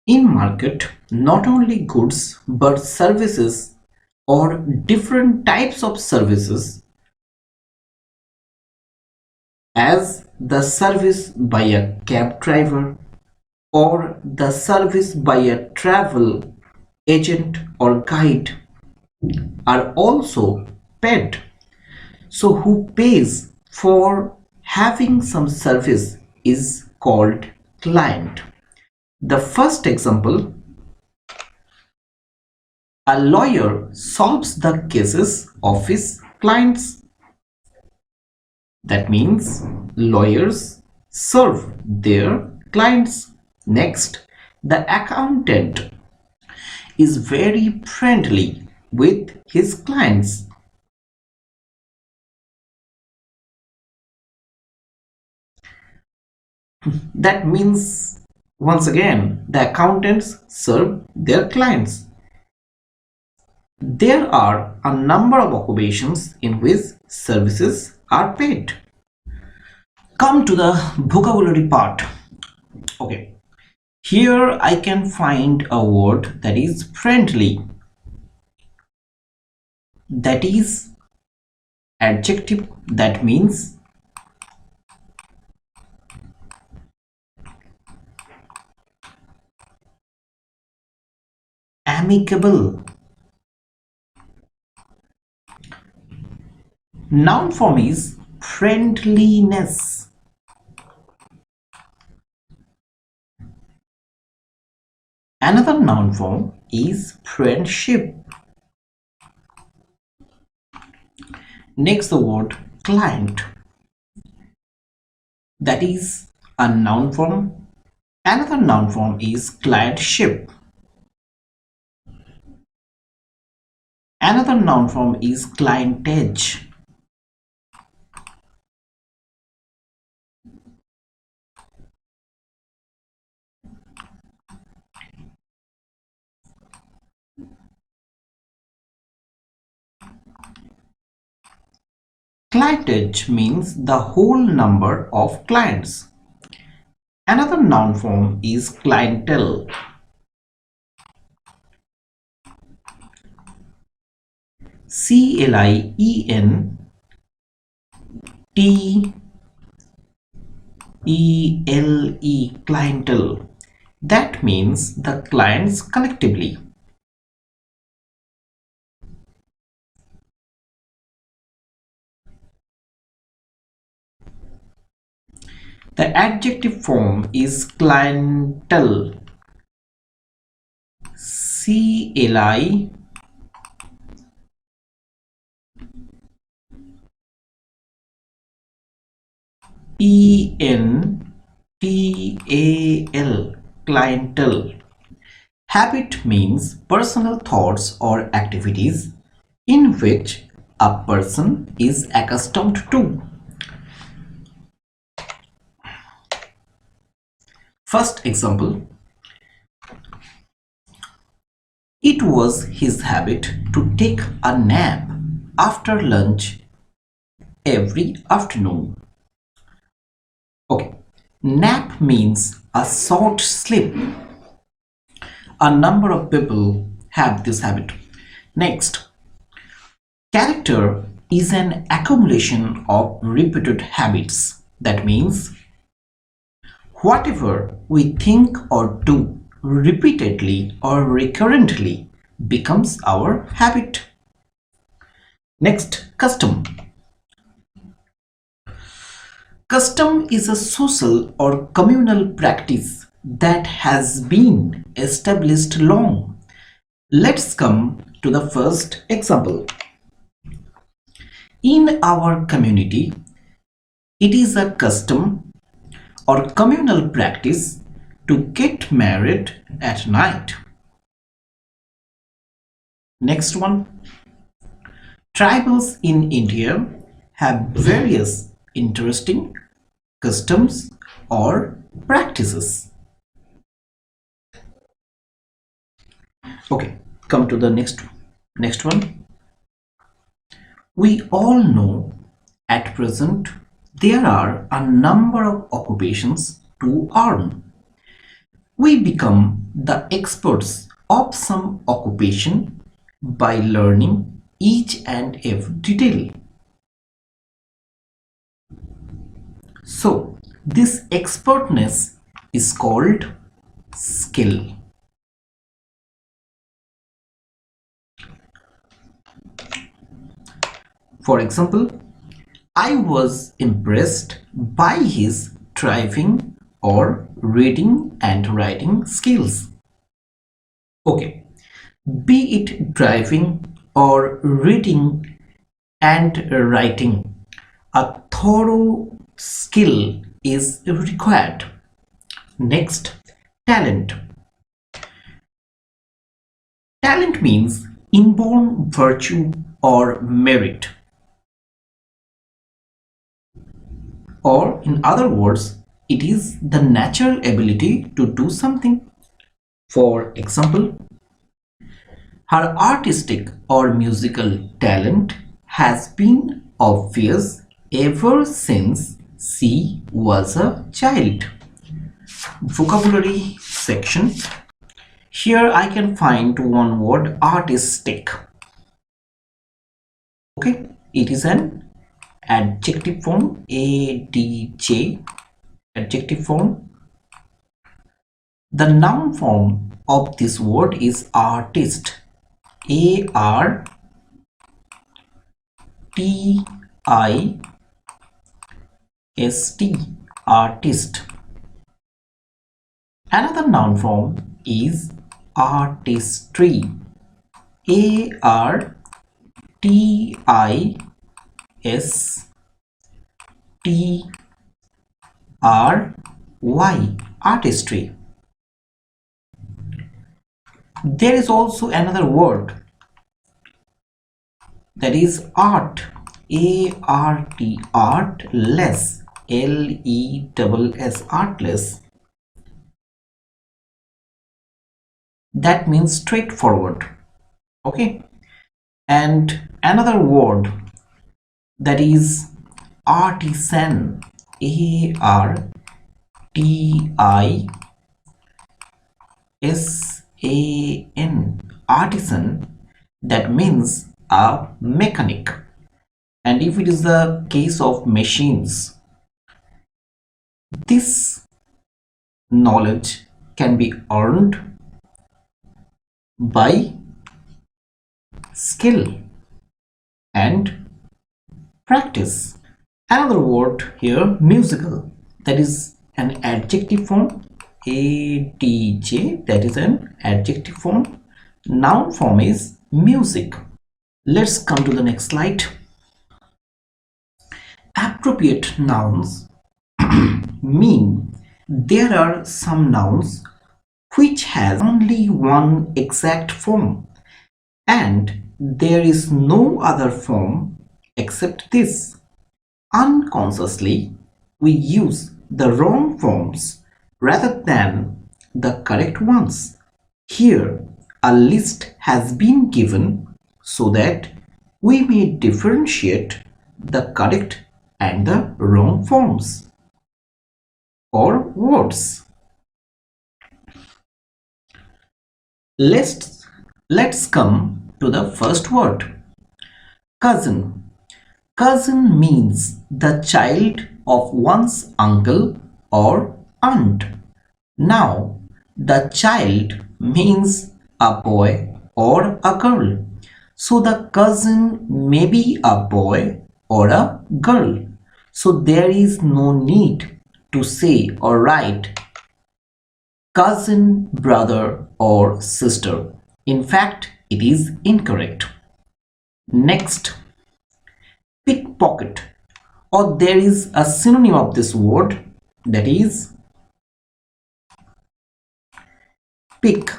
In market, not only goods but services or different types of services, as the service by a cab driver or the service by a travel agent or guide, are also paid. So who pays for having some service is called client. The first example, a lawyer solves the cases of his clients. That means lawyers serve their clients. Next, the accountant is very friendly with his clients. That means, once again, the accountants serve their clients. There are a number of occupations in which services are paid. Come to the vocabulary part. Okay, here I can find a word that is friendly. That is adjective, that means amicable. Noun form is friendliness. Another noun form is friendship. Next, the word client. That is a noun form. Another noun form is clientship. Another noun form is clientage. Clientage means the whole number of clients. Another noun form is clientele. C-L-I-E-N-T-E-L-E, clientele. That means the clients collectively. The adjective form is clientele. C-L-I E-N-T-A-L, clientele. Habit means personal thoughts or activities in which a person is accustomed to. First example, it was his habit to take a nap after lunch every afternoon. Okay, nap means a short sleep. A number of people have this habit. Next, character is an accumulation of repeated habits. That means whatever we think or do repeatedly or recurrently becomes our habit. Next, custom. Custom is a social or communal practice that has been established long. Let's come to the first example. In our community, it is a custom or communal practice to get married at night. Next one. Tribals in India have various interesting customs or practices. Okay, come to the next one. We all know at present there are a number of occupations to earn. We become the experts of some occupation by learning each and every detail. So, this expertness is called skill. For example, I was impressed by his driving or reading and writing skills. Okay, be it driving or reading and writing, a thorough skill is required. Next, talent. Talent means inborn virtue or merit. Or in other words, it is the natural ability to do something. For example, her artistic or musical talent has been obvious ever since she was a child. Vocabulary section. Here I can find one word, artistic. Okay, it is an adjective form, adj, adjective form. The noun form of this word is artist, artist. Artist. Another noun form is artistry, artistry, artistry. There is also another word, that is art, artless, less, artless. That means straightforward. Okay, and another word, that is artisan, artisan, that means a mechanic. And if it is the case of machines, this knowledge can be earned by skill and practice. Another word here, musical, that is an adjective form, adj, that is an adjective form. Noun form is music. Let's come to the next slide. Appropriate nouns mean there are some nouns which has only one exact form, and there is no other form except this. Unconsciously, we use the wrong forms rather than the correct ones. Here, a list has been given so that we may differentiate the correct and the wrong forms or words. Let's come to the first word. Cousin. Cousin means the child of one's uncle or aunt. Now, the child means a boy or a girl. So the cousin may be a boy or a girl. So there is no need to say or write cousin, brother or sister. In fact, it is incorrect. Next, pickpocket, or there is a synonym of this word, that is pick,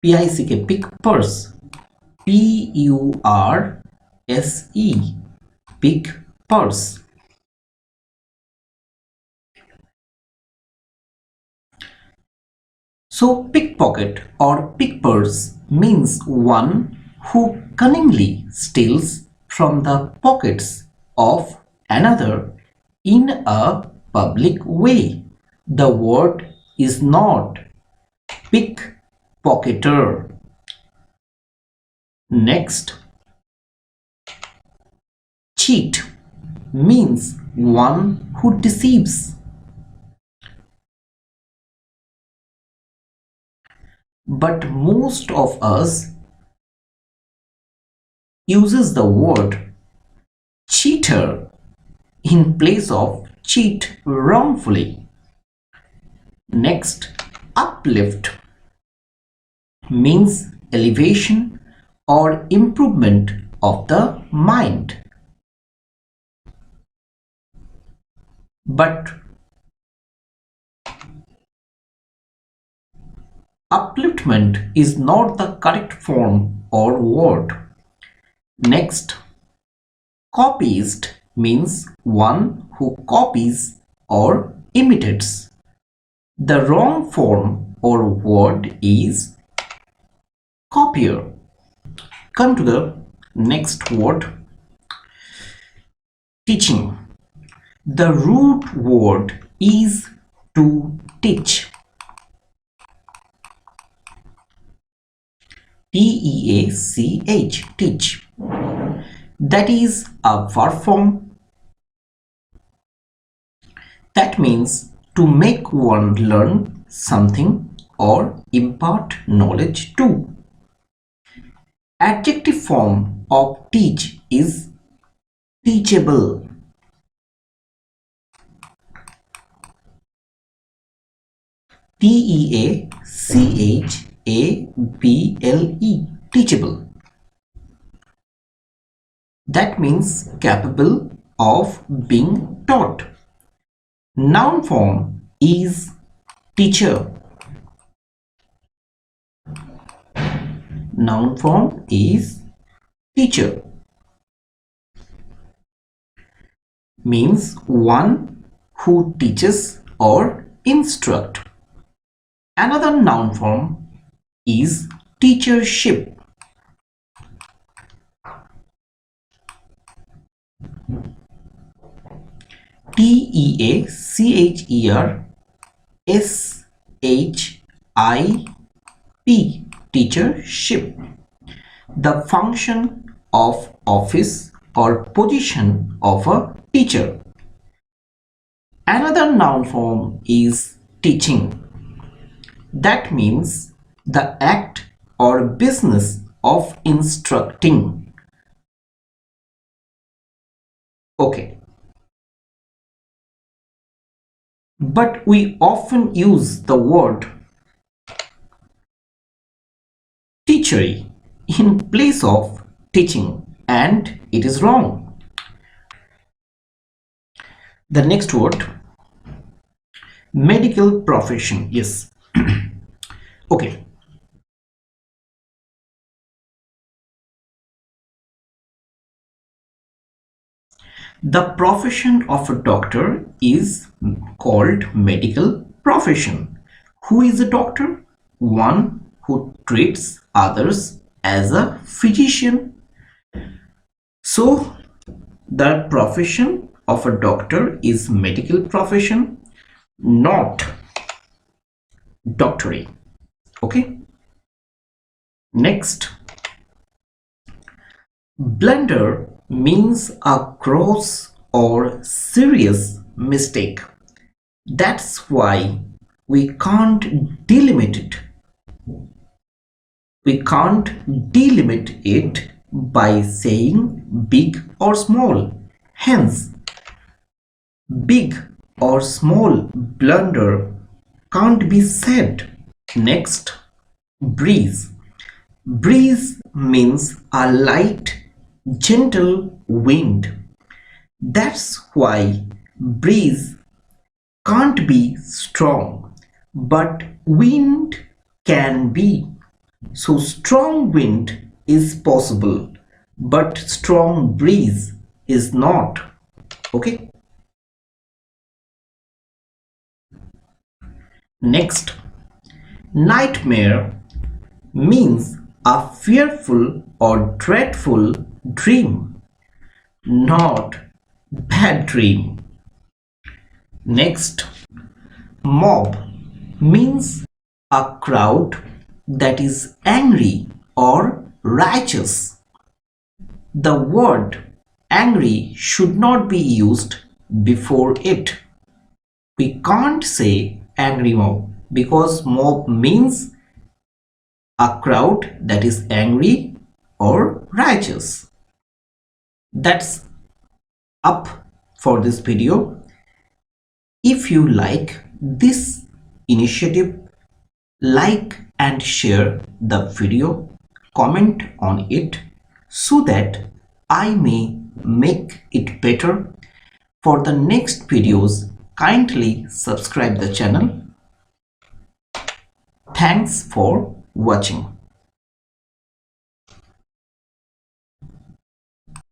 P-I-C-K, pick purse, P-U-R-S-E, pick purse. So pickpocket or pick purse means one who cunningly steals from the pockets of another in a public way. The word is not pickpocketer. Next, cheat means one who deceives. But most of us uses the word cheater in place of cheat wrongfully. Next, uplift means elevation or improvement of the mind. But upliftment is not the correct form or word. Next, copyist means one who copies or imitates. The wrong form or word is copier. Come to the next word, teaching. The root word is to teach. T-E-A-C-H, teach. That is a verb form. That means to make one learn something or impart knowledge to. Adjective form of teach is teachable. T-E-A-C-H-A-B-L-E, teachable. That means capable of being taught. Noun form is teacher. Noun form is teacher. Means one who teaches or instruct. Another noun form is teachership. T-E-A-C-H-E-R-S-H-I-P, teachership. The function of office or position of a teacher. Another noun form is teaching. That means the act or business of instructing. Okay. But we often use the word teachery in place of teaching, and it is wrong. The next word, medical profession. Yes, Okay. The profession of a doctor is called medical profession. Who is a doctor? One who treats others as a physician. So the profession of a doctor is medical profession, not doctory. Okay. Next, blunder means a gross or serious mistake. That's why we can't delimit it. We can't delimit it by saying big or small. Hence, big or small blunder can't be said. Next, breeze. Breeze means a light, gentle wind. That's why breeze can't be strong, but wind can be. So strong wind is possible, but strong breeze is not. Okay. Next, nightmare means a fearful or dreadful dream, not bad dream. Next, mob means a crowd that is angry or righteous. The word angry should not be used before it. We can't say angry mob because mob means a crowd that is angry or righteous. That's up for this video. If you like this initiative, like and share the video, comment on it so that I may make it better. For the next videos, kindly subscribe the channel. Thanks for watching.